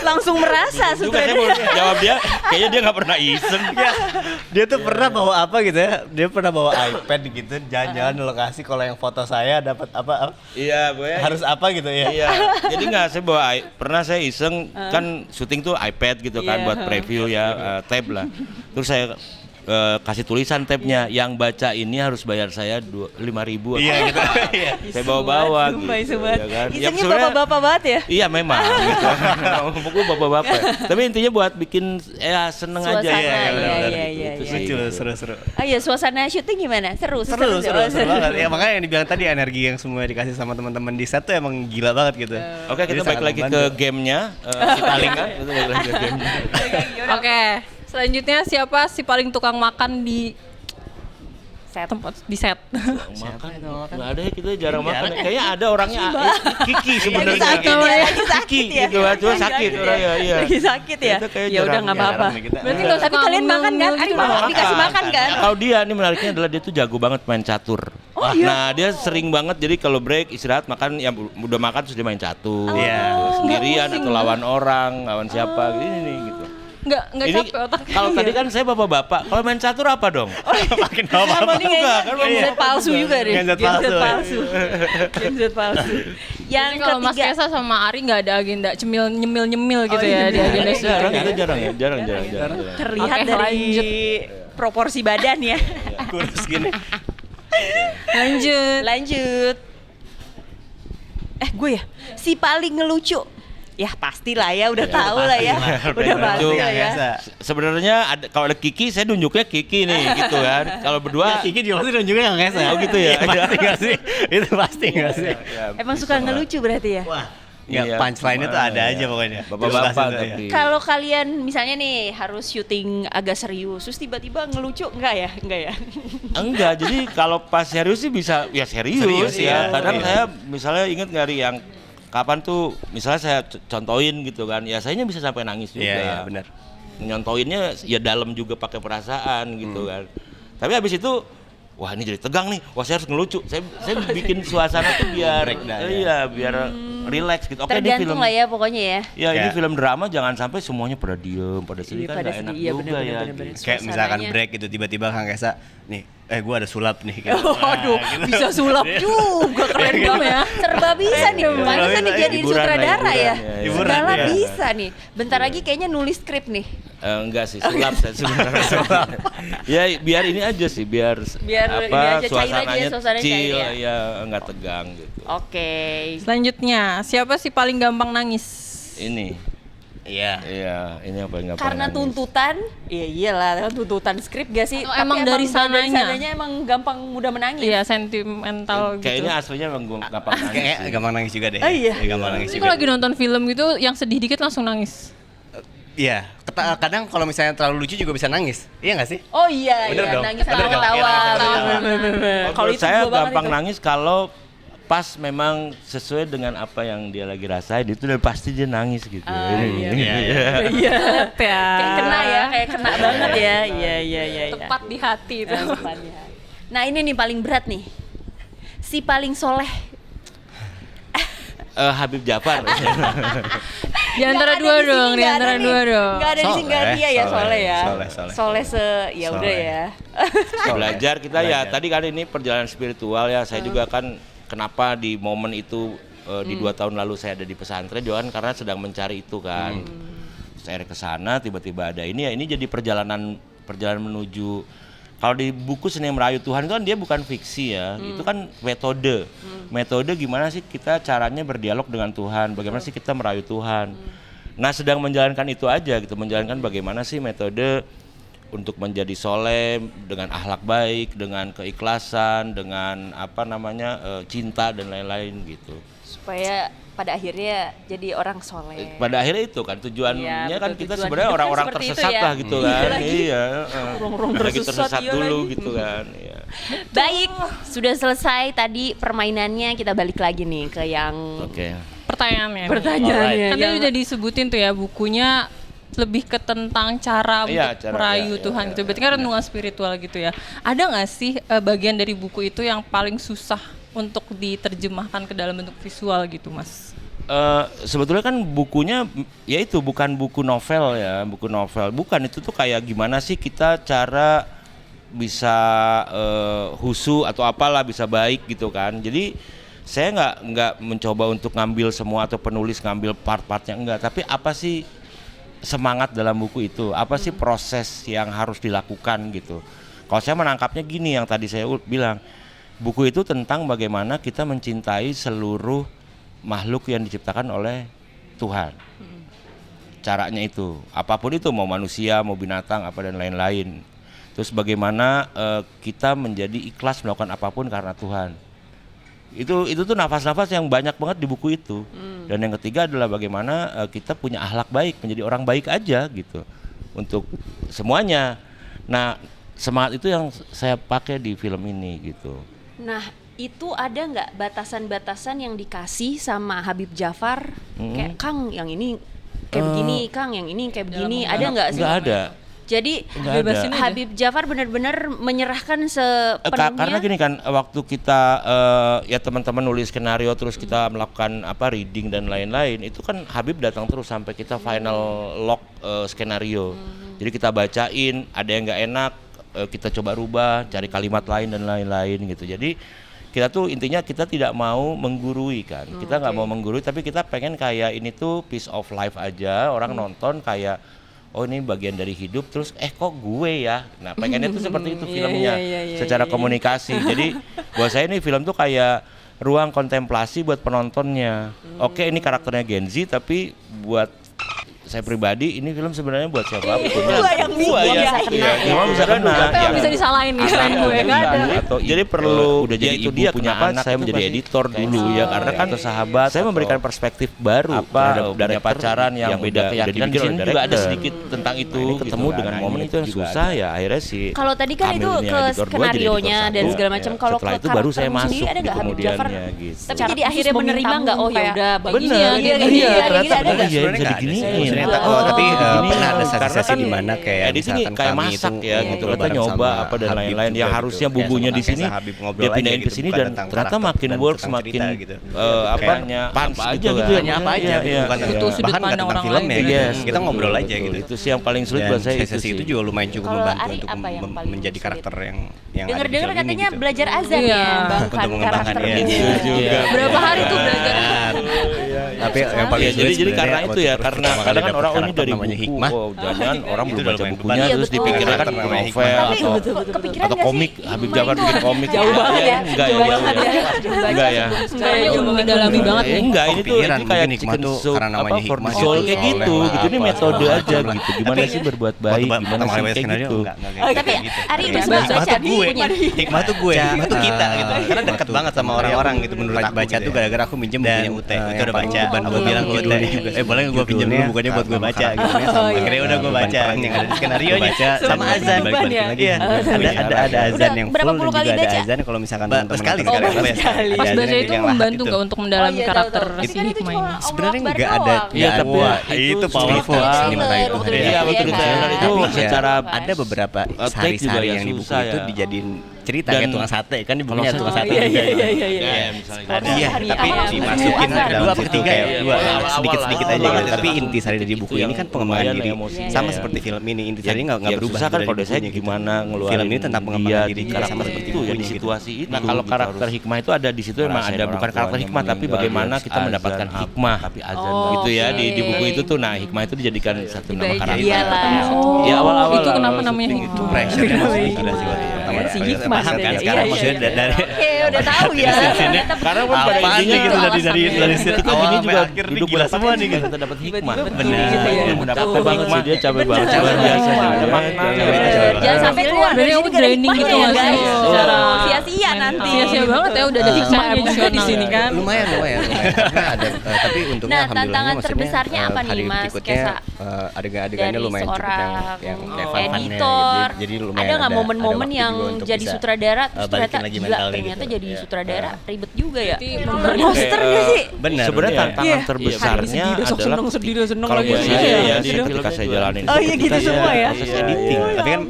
langsung merasa Juga saya mau sutradara. jawab dia, kayaknya dia nggak pernah iseng. Dia tuh pernah bawa apa gitu ya? Dia pernah bawa iPad gitu, jalan-jalan di lokasi. Kalau yang foto saya dapat apa? Iya, gue Harus apa gitu ya? Iya, jadi nggak saya bawa pernah saya iseng kan syuting tuh iPad gitu kan Iya. buat preview ya tab lah. Terus saya kasih tulisan tabnya yang baca ini harus bayar saya 5.000. Iya gitu. Iya. Saya bawa-bawa gitu. Sumpah. ya kan. Yang Isengnya sebenarnya- bapak-bapak banget ya. Iya memang gitu. Buku bapak-bapak. Tapi intinya buat bikin seneng aja Suasana, ya. iya, benar-benar iya, gitu. iya, Itu iya. sih, Lucu, gitu. seru-seru. Oh iya, suasana syuting gimana? Seru Seru seru. banget. Ya makanya yang dibilang tadi energi yang semua dikasih sama teman-teman di set tuh emang gila banget gitu. Oke, kita Jadi balik sangat lagi ke membantu. gamenya. Si paling kan? Kita balik lagi ke gamenya. Oke. Selanjutnya siapa si paling tukang makan di Set. tempat di set? Makan nggak ada ya, kita jarang makan. Kayaknya ada orangnya Kiki Lagi sebenarnya. sakit ya, lagi sakit Kiki ya. gitu kan, cuma sakit orang ya. Iya. Lagi sakit ya. Itu kayak Ya udah jarang- nggak apa-apa. jarang nih kita. Berarti nggak Tapi suka kalian makan kan? ngemil Ari gitu makan, dong? dikasih makan kan? Kalau dia ini menariknya adalah dia tuh jago banget main catur. Oh, iya? Nah dia sering banget jadi kalau break istirahat makan ya udah makan terus dia main catur. Iya. Sendirian atau lawan orang, lawan siapa ini nih gitu. Nggak Ini capek otaknya. kalau tadi kan saya bapak-bapak, kalau main catur apa dong? Makin apa-apa. Ini kayaknya Enggak, kan genset palsu juga deh. Genset palsu, Genset palsu. Yang Jadi kalau Mas ketiga. Kesa sama Ari nggak ada agenda nyemil gitu ya di agenda syuting. Jarang itu jarang ya, jarang. Terlihat Oke, dari lanjut. proporsi badan ya. Kurus gini. Lanjut. Gue ya, si paling ngelucu. Ya pastilah ya, udah tahu lah ya. Udah pasti Lucu. lah ya. Sebenarnya kalau ada Kiki, saya nunjuknya Kiki nih gitu kan. Kalau berdua Kiki juga pasti juga nggak ngesa. Oh gitu ya? Pasti nggak sih? Itu pasti nggak sih? Emang suka ngelucu berarti ya? Wah. Iya, Ya punchline-nya tuh ada iya. aja pokoknya. Bapak-bapak Jelas itu ya. tapi. Kalau kalian misalnya nih harus syuting agak serius, terus tiba-tiba ngelucu, enggak ya? Enggak ya? Enggak, jadi kalau pas serius sih bisa ya serius, Serius, ya. iya. Kadang Iya. saya misalnya inget nggak Ri, yang kapan tuh misalnya saya contohin gitu kan, ya sayanya bisa sampai nangis juga. Iya, benar. Nyontoinnya ya dalam juga pakai perasaan gitu kan. Tapi habis itu wah ini jadi tegang nih, wah saya harus ngelucu. Saya bikin suasana tuh biar Breakdown, iya biar relax gitu. Oke ini film Tergantung lah ya pokoknya ya. ya ini Kayak- film drama jangan sampai semuanya pada diem, pada sini Iya, kan pada nggak enak sedih. Iya, juga bener, ya. bener. gitu. Kayak misalkan Suasananya. break gitu tiba-tiba Kang Kesa nih, gue ada sulap nih gitu. Waduh, Nah, gitu. bisa sulap juga, keren Iya, banget ya. Serba bisa nih, pantesan nih jadi Hiburan lah, sutradara ya. hiburan, ya. Segala Hiburan, ya. bisa nih. Bentar lagi kayaknya nulis skrip nih. Enggak sih, sulap saya sebenarnya. Ya biar ini aja sih, biar Biar ini aja, cair aja ya, suasananya chill, cair ya. ya enggak tegang gitu. Oke. Selanjutnya, siapa sih paling gampang nangis? Ini, Iya. iya, ini apa enggak Karena tuntutan, iya iyalah kan tuntutan skrip gak sih? Atau Tapi emang dari sananya? emang gampang mudah menangis. Iya, sentimental gitu. Kayaknya aslinya emang gue gampang nangis. Kayaknya gampang nangis juga deh. Oh, iya. Gampang nangis Jadi juga. kalau lagi nonton film gitu, yang sedih dikit langsung nangis. Iya, kadang kalau misalnya terlalu lucu juga bisa nangis. Iya nggak sih? Oh iya, Bener iya dong, nangis bener sama dong. ketawa. Iya, nangis sama ketawa. Bener. Kalau Kalau itu saya gua banget gampang itu. nangis kalau pas memang sesuai dengan apa yang dia lagi rasain, itu udah pasti dia nangis gitu. Ah, iya. Iya. Iya. Ya. Kayak kena ya, kayak kena banget ya. Iya, iya, iya. Tepat di hati itu. Tepat ya. Nah ini nih paling berat nih. Si paling soleh. Habib Jafar. Di antara dua dong, di antara dua dong. Gak ada di sini, gak Soleh, dia ya soleh, soleh ya. soleh. Soleh ya udah Soleh. ya. Belajar kita ya, Belajar. tadi kan ini perjalanan spiritual ya. Saya juga kan kenapa di momen itu di 2 tahun lalu saya ada di pesantren juga kan karena sedang mencari itu kan. akhirnya ke sana tiba-tiba ada ini ya, ini jadi perjalanan menuju. Kalau di buku Seni Merayu Tuhan itu kan dia bukan fiksi ya, itu kan metode. Metode gimana sih kita caranya berdialog dengan Tuhan, bagaimana sih kita merayu Tuhan. Nah, sedang menjalankan itu aja gitu, menjalankan bagaimana sih metode untuk menjadi soleh dengan akhlak baik, dengan keikhlasan, dengan cinta dan lain-lain gitu. Supaya pada akhirnya jadi orang soleh. Pada akhirnya itu kan tujuannya Iya, kan betul, kita tujuan sebenarnya hidup kan orang-orang seperti itu tersesat ya. lah gitu kan. Iya, Orang-orang lagi tersesat, tersesat iya dulu lagi. gitu kan. Iya. Baik, sudah selesai tadi permainannya, kita balik lagi nih ke yang Oke. Pertanyaannya. pertanyaannya. Kan tadi Yang- udah disebutin tuh ya bukunya lebih ke tentang cara Iya, untuk cara- merayu iya, Tuhan iya, gitu. Berarti kan renungan spiritual gitu ya. Ada nggak sih bagian dari buku itu yang paling susah untuk diterjemahkan ke dalam bentuk visual gitu, Mas? Sebetulnya kan bukunya ya itu bukan buku novel ya, buku novel. Bukan, itu tuh kayak gimana sih kita cara bisa husu atau apalah bisa baik gitu kan. Jadi saya nggak mencoba untuk ngambil semua atau penulis ngambil part-partnya, enggak, tapi apa sih semangat dalam buku itu, apa sih proses yang harus dilakukan gitu. Kalau saya menangkapnya gini, yang tadi saya bilang, buku itu tentang bagaimana kita mencintai seluruh makhluk yang diciptakan oleh Tuhan. Caranya itu, apapun itu, mau manusia, mau binatang, apa dan lain-lain. Terus bagaimana kita menjadi ikhlas melakukan apapun karena Tuhan. Itu tuh nafas-nafas yang banyak banget di buku itu. Dan yang ketiga adalah bagaimana kita punya akhlak baik, menjadi orang baik aja gitu untuk semuanya. Nah, semangat itu yang saya pakai di film ini gitu. Nah, itu ada nggak batasan-batasan yang dikasih sama Habib Jafar? Kayak Kang, yang ini kayak begini, Kang, yang ini kayak begini. Ada nggak sih? Nggak ada. Jadi Nggak bebasin ada. aja. Habib Jafar benar-benar menyerahkan Karena sepenuhnya. gini kan, waktu kita ya teman-teman nulis skenario terus kita melakukan reading dan lain-lain, itu kan Habib datang terus sampai kita final log skenario. Jadi kita bacain, ada yang nggak enak, kita coba rubah, cari kalimat lain dan lain-lain gitu. Jadi kita tuh intinya kita tidak mau menggurui kan, kita nggak mau menggurui, tapi kita pengen kayak ini tuh piece of life aja, orang nonton kayak oh ini bagian dari hidup, terus kok gue ya. Nah, pengennya tuh seperti itu filmnya, secara komunikasi. Jadi buat saya ini film tuh kayak ruang kontemplasi buat penontonnya. Oke, ini karakternya Gen Z, tapi buat saya pribadi ini film sebenarnya buat siapa? Gua yang bisa kena, ya. Gua bisa kena. Siapa yang yang- bisa disalahin gitu kan gue nggak ada. atau jadi perlu udah jadi itu ibu dia punya kenapa anak saya itu menjadi pasti editor kayak dulu gitu. ya, karena kan Kayak sahabat saya atau memberikan perspektif baru apa, dari director pacaran yang beda udah keyakinan dibikin di oleh sini juga ada director. sedikit tentang itu Ini gitu ketemu kan. dengan Nah, momen ini itu yang juga susah ada. ya, akhirnya sih Kalau tadi kan itu Kamil ini ke editor dua, jadi skenario-nya editor dan satu. segala macam. Kalau Setelah ke itu baru saya karaktermu masuk sendiri ada di nggak Habib Jafar? kemudiannya gitu. Tapi Secara jadi akhirnya khusus menerima meminta nggak? Oh ya kayak udah, begini bener, ya, iya, gini, iya, gini, iya, gini, ternyata ada nggak? iya, Sebenarnya bisa nggak ada diginiin. sih. Ternyata Oh. tapi Diginiin. pernah ada Karena sesi-sesi kan di mana kayak di sini misalkan kayak kami masak itu ya gitu, gitu, ngobrol kita bareng nyoba sama apa dan Habib lain-lain juga yang gitu. harusnya Kayak bumbunya sama di sini kayak Habib ngobrol dia aja pindahin ke gitu, sini bukan dan tentang ternyata karakter makin dan works, tentang makin cerita gitu. apanya punch apa gitu aja kan. gitu ya, Tanya apa aja iya, gitu, iya. bukan Butuh sudut bahkan nggak pandang tentang orang filmnya lain. gitu. Yes, Kita betul, ngobrol aja betul. gitu. Itu sih yang paling sulit Dan buat saya itu sesi sih. itu juga lumayan cukup Kalau membantu Ari untuk apa yang paling menjadi sulit? karakter yang ada di Dengar-dengar film ini katanya gitu. belajar azan Iya. ya, bahkan Untuk mengembangkan karakternya. itu juga. Berapa hari tuh belajar? Tapi yang paling Iya, sulit jadi karena sebenarnya itu ya, waktu karena pertama kali kadang kan dapet orang ini karakter dari namanya buku, Hikmah. oh jangan orang Itu belum udah baca lumayan bukunya beban. terus Iya, dipikirnya kan betul. novel Tapi atau kepikiran atau nggak komik, sih? Habib Hikmah Jafar itu bikin komik. jauh banget ya, Enggak jauh ya, banget ya. enggak ya. Sebenarnya udah mendalami banget nih. Enggak, ini tuh Kepikiran ini kayak mungkin chicken Hikmah tuh soup karena namanya for Hikmah the soul itu kayak soleh gitu. lah, Gitu ini apa, metode segala aja macam. gitu. Gimana sih berbuat baik, gimana pertama sih kali baca kayak skenario gitu. enggak Tapi gitu. Ari Iya. baca Hikmah tuh gue, punya. Hikmah tuh gue, Hikmah tuh kita gitu. Karena dekat banget sama orang-orang gitu menurut aku. baca gitu tuh ya. gara-gara aku minjem Dan bukunya Ute. Ute yang udah paling baca. beban Aku gue bilang ke judulnya Ute juga. boleh nggak gue pinjem dulu Judulnya bukunya buat gue nama baca karakternya gitu. sama Akhirnya udah gue baca beban yang ada di skenario nya. baca sama Semuanya azan. beban ya? Iya. Ada azan Udah yang berapa full puluh dan kali juga ada baca? azan kalau misalkan Sekali, teman-teman sekali. apa ya, Sekali. Pas ada baca azan itu yang lahat membantu itu. nggak untuk mendalami karakter Tapi si kan itu Hikmah cuma ini? Sebenarnya Allah nggak Akbar ada. doang. Iya, tapi Wah, itu itu powerful trailer, seni merayu waktu Tuhan. itu Iya, waktu di trailer itu Tapi secara ada beberapa take juga sari-sari yang yang di buku susah itu ya. dijadiin cerita Dan kayak tukang sate kan ibunya kalau tukang saya- sate Iya, juga. iya, iya, iya, iya. Ya, misalnya Ada gitu. ya, Hari tapi awal. dimasukin Awal. kedua apa ketiga ya? Iya, Dua, awal-awal sedikit-sedikit lah, aja awal gitu. lah. Tapi intisari dari buku Itu ini yang kan pengembangan lumayan diri. emosinya. Sama Iya. seperti film ini, intisari nggak yang berubah susah kan dari kalau saya bukunya gitu. gimana ngeluarin Film ini tentang pengembangan dia diri di juga karakter sama seperti itu ya di bukunya gitu. situasi itu. Nah kalau gitu, karakter harus hikmah itu ada di situ emang ngerasain ada orang bukan karakter tuanya hikmah tapi meninggal, bagaimana dia kita harus mendapatkan azan hikmah apa, tapi azan Oh, gitu ya oke. di buku itu tuh. Nah hikmah itu dijadikan satu nama Dibagi karakter. dia lah. Oh. Ya awal-awal Itu lah, kenapa awal namanya syuting hikmah? itu. Pressure-nya maksudnya gila sih Iya, waktu pertama. si hikmah Paham kan sebenarnya. sekarang Iya, maksudnya iya, dari Oke, udah tahu ya. Karena kan pada apaan intinya nih gitu dari alasannya. kita awal gini sampai juga akhir nih duduk gila berapa semua kan nih gitu. kita dapat hikmah. Tiba-tiba Benar. gitu ya. Capek banget sih dia, capek banget Bener. luar biasa Bener. ada Bener. maknanya. Bener. Jangan sampai keluar dari Berarti sini kamu gak ada draining hikmahnya gitu ya nggak sih? guys. Secara Sia-sia nanti. Sia-sia banget ya udah ada hikmahnya juga di sini kan. Lumayan. Karena ada tapi untungnya Nah, alhamdulillahnya tantangan maksudnya, terbesarnya apa nih, hari Mas berikutnya, Kesa? adegan-adegannya Dari lumayan cukup seorang yang fun-funnya editor, jadi lumayan ada nggak momen-momen waktu yang juga untuk jadi bisa, sutradara terus balikin ternyata lagi gila mentalnya ternyata gitu. jadi sutradara ribet juga ya. Berarti Monster nggak sih? Benar. Sebenarnya iya. tantangan terbesarnya adalah sedih dah seneng kalau lagi. buat saya Iya, ya iya. ketika saya jalanin Oh, iya, ketika gitu saya semua ya? proses editing. Tapi kan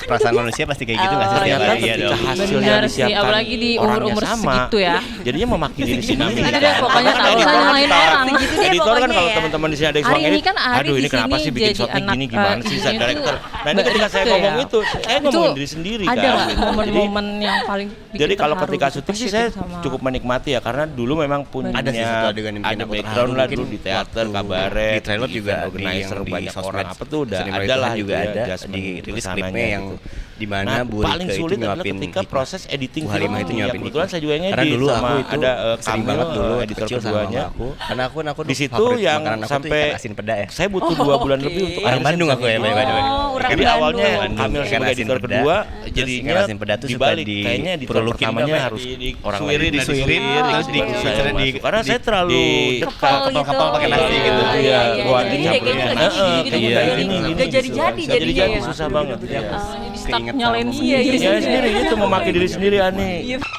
perasaan manusia pasti kayak gitu nggak sih Oh, setiap Ternyata hari? Iya ketika dong. hasil Benar yang sih, disiapkan apalagi di orangnya umur-umur sama, segitu ya. jadinya memaki diri sendiri. Itu deh pokoknya Karena tak kan usah editor nyalain kita- orang. Segitu deh Editor kan pokoknya kalau ya. teman-teman di sini ada yang Ari suang ini edit, kan Ari aduh di ini kenapa sini sih bikin jadi shotnya anak, gini gimana sih ininya saya tuh director. Nah ini nggak ketika saya gitu ngomong ya. itu, saya ngomongin diri sendiri Ada kan. nggak gitu. momen-momen yang paling bikin Jadi kalau terharu ketika gitu syuting pas sih saya syuting sama- cukup menikmati ya karena dulu memang punya Ada sih satu adegan yang bikin ada aku background terharu, lah mungkin dulu di teater, waktu kabaret, di trailer juga event di organizer yang di banyak sosmed orang apa tuh udah Seni ada lah juga itu ya, ada adjustment di rilis kesananya klipnya yang gitu. di mana Bu paling Rike itu sulit adalah nyuapin ketika hikmah. proses editing Bu Halimah film. itu Ya, nyuapin kebetulan hikmah. saya juga Karena ngedit dulu sama aku itu ada sering Kamil, banget dulu editor kecil sama keduanya. aku karena aku Di situ favorit yang makanan aku tuh sampai ikan asin peda ya. saya butuh 2 bulan lebih untuk Orang akhirnya Bandung bisa aku ya, ngedit. by the way. Oh, orang Jadi awalnya Bandung. Kamil Ikan sebagai asin editor peda, kedua, terus jadinya ikan asin peda tuh suka dibalik. Kayaknya editor diperlukin pertamanya apa, harus orang disuirin, lain. disuirin, terus oke, di oke. Saya masuk. Karena saya terlalu dekat. Kepal pakai nasi gitu. Iya, Iya, iya, gua iya. adiknya Jadi kayak punya. gitu gitu Iya, jadi gini, nggak jadi jadinya ya. susah banget. Iya. Jadi stuck nyalain Iya, sendiri. iya. Ya sendiri itu memaki diri sendiri aneh.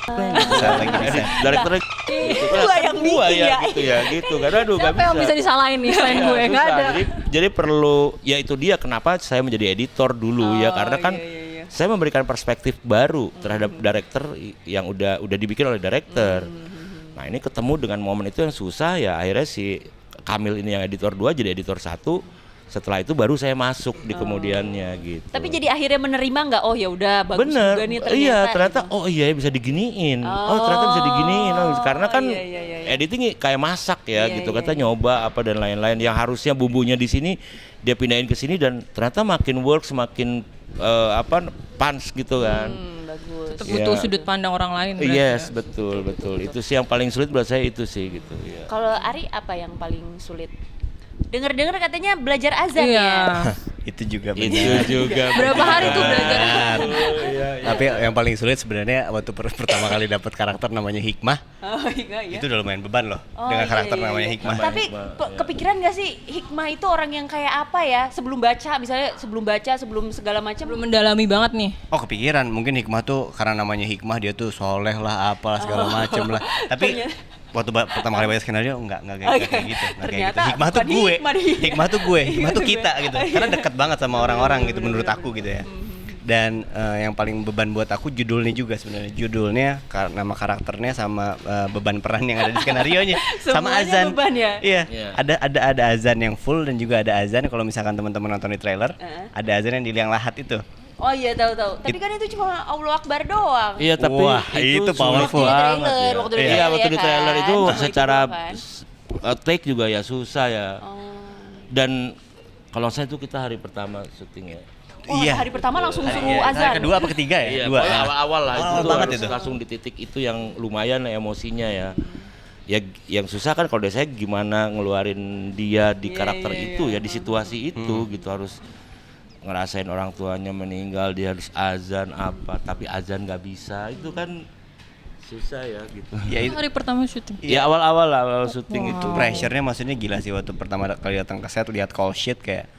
Bisa lagi bisa. Direkturnya Gua yang gua bikin ya. gitu ya gitu karena aduh gak Siapa yang bisa disalahin nih selain gue? Nggak susah. ada. Jadi perlu ya itu dia kenapa saya menjadi editor dulu ya karena kan iya. saya memberikan perspektif baru terhadap director yang udah dibikin oleh director. Nah, ini ketemu dengan momen itu yang susah ya akhirnya si Kamil ini yang editor 2 jadi editor 1. Setelah itu baru saya masuk di kemudiannya gitu. Tapi jadi akhirnya menerima nggak? Oh ya udah bagus Bener, juga nih ternyata. iya ternyata gitu. oh iya bisa diginiin, oh ternyata bisa diginiin, karena kan iya, iya, iya. editing kayak masak ya Iya, gitu, iya, kata nyoba apa dan lain-lain yang harusnya bumbunya di sini dia pindahin ke sini dan ternyata makin works makin punch gitu kan. Bagus. Tetap Iya. butuh sudut pandang orang lain. berarti Yes ya. betul itu sih yang paling sulit buat saya itu sih gitu ya. Kalau Ari apa yang paling sulit? Dengar-dengar katanya belajar azan Iya. ya. Itu juga Itu benar. juga Berapa hari tuh belajar? Tapi yang paling sulit sebenarnya waktu pertama kali dapat karakter namanya Hikmah, Oh iya. itu udah lumayan beban loh Oh, dengan iya, karakter iya, namanya iya. Hikmah. Tapi kepikiran gak sih Hikmah itu orang yang kayak apa ya? Sebelum baca misalnya sebelum segala macam. Belum mendalami banget nih. Oh kepikiran mungkin Hikmah tuh karena namanya Hikmah dia tuh soleh lah apalah segala macem lah. Tapi waktu pertama kali baca skenario enggak kayak gitu. Nggak kayak Ternyata gitu. Hikmah tuh bukan gue. hikmah dia. Hikmah tuh gue. Hikmah tuh kita gitu. Karena dekat banget sama orang-orang gitu menurut aku gitu ya. Dan yang paling beban buat aku judulnya juga sebenarnya. Judulnya nama karakternya sama beban peran yang ada di skenarionya sama Semuanya azan. beban ya? Iya. Iya. Ada azan yang full dan juga ada azan kalau misalkan teman-teman nonton di trailer, ada azan yang di liang lahat itu. Oh iya tahu. Tapi kan itu cuma Allah Akbar doang. Iya tapi Wah, itu sulit powerful banget Waktu di ya. trailer, waktu di Iya trailer, waktu di ya trailer kan? itu Cuma secara itu kan? take juga ya susah ya. Oh. Dan kalau saya tuh kita hari pertama syuting ya. Oh, Iya. hari pertama langsung suruh Hari azan. kedua apa ketiga ya? Iya, Dua. pokoknya awal-awal lah Awal itu banget harus itu. langsung di titik itu yang lumayan emosinya ya. Ya yang susah kan kalau dari saya gimana ngeluarin dia di Iya, karakter iya, itu iya. ya di situasi itu gitu harus ngerasain orang tuanya meninggal dia harus azan apa tapi azan nggak bisa itu kan susah ya gitu. Ya itu Hari pertama syuting. Ya awal-awal lah awal syuting itu. pressure-nya maksudnya gila sih waktu pertama kali datang ke set lihat call sheet kayak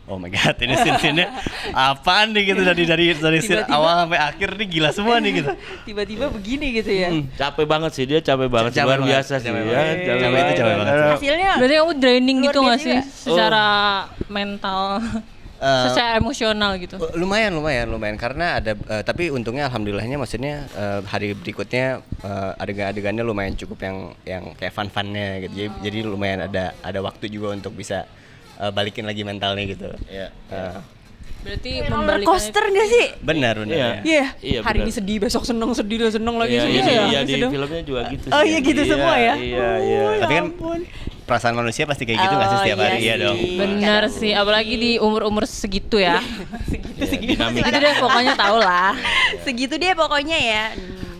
oh my god ini scene-nya apaan nih gitu dari scene Tiba-tiba. awal sampai akhir nih gila semua nih gitu. Tiba-tiba begini gitu ya. Capek banget sih dia capek banget Capek luar banget, biasa sih capek ya. banget. Capek itu capek banget. Hasilnya Berarti kamu draining Luar gitu nggak biasa sih juga. secara mental? secara emosional gitu. Lumayan karena ada tapi untungnya alhamdulillahnya maksudnya hari berikutnya adegan-adegannya lumayan cukup yang kayak fun-funnya gitu. Jadi lumayan ada waktu juga untuk bisa balikin lagi mentalnya gitu. Iya. Berarti roller membalikannya coaster nggak sih? Benar. Iya. Iya, Hari benar. ini sedih, besok seneng lagi Iya, sedih. iya, di Sedih. filmnya juga gitu Oh sih. iya gitu semua ya? Iya. Tapi kan perasaan manusia pasti kayak gitu nggak sih setiap hari? Iya dong. benar sih, apalagi di umur-umur segitu ya. Dinamika. Itu deh pokoknya tau lah. Segitu deh pokoknya ya.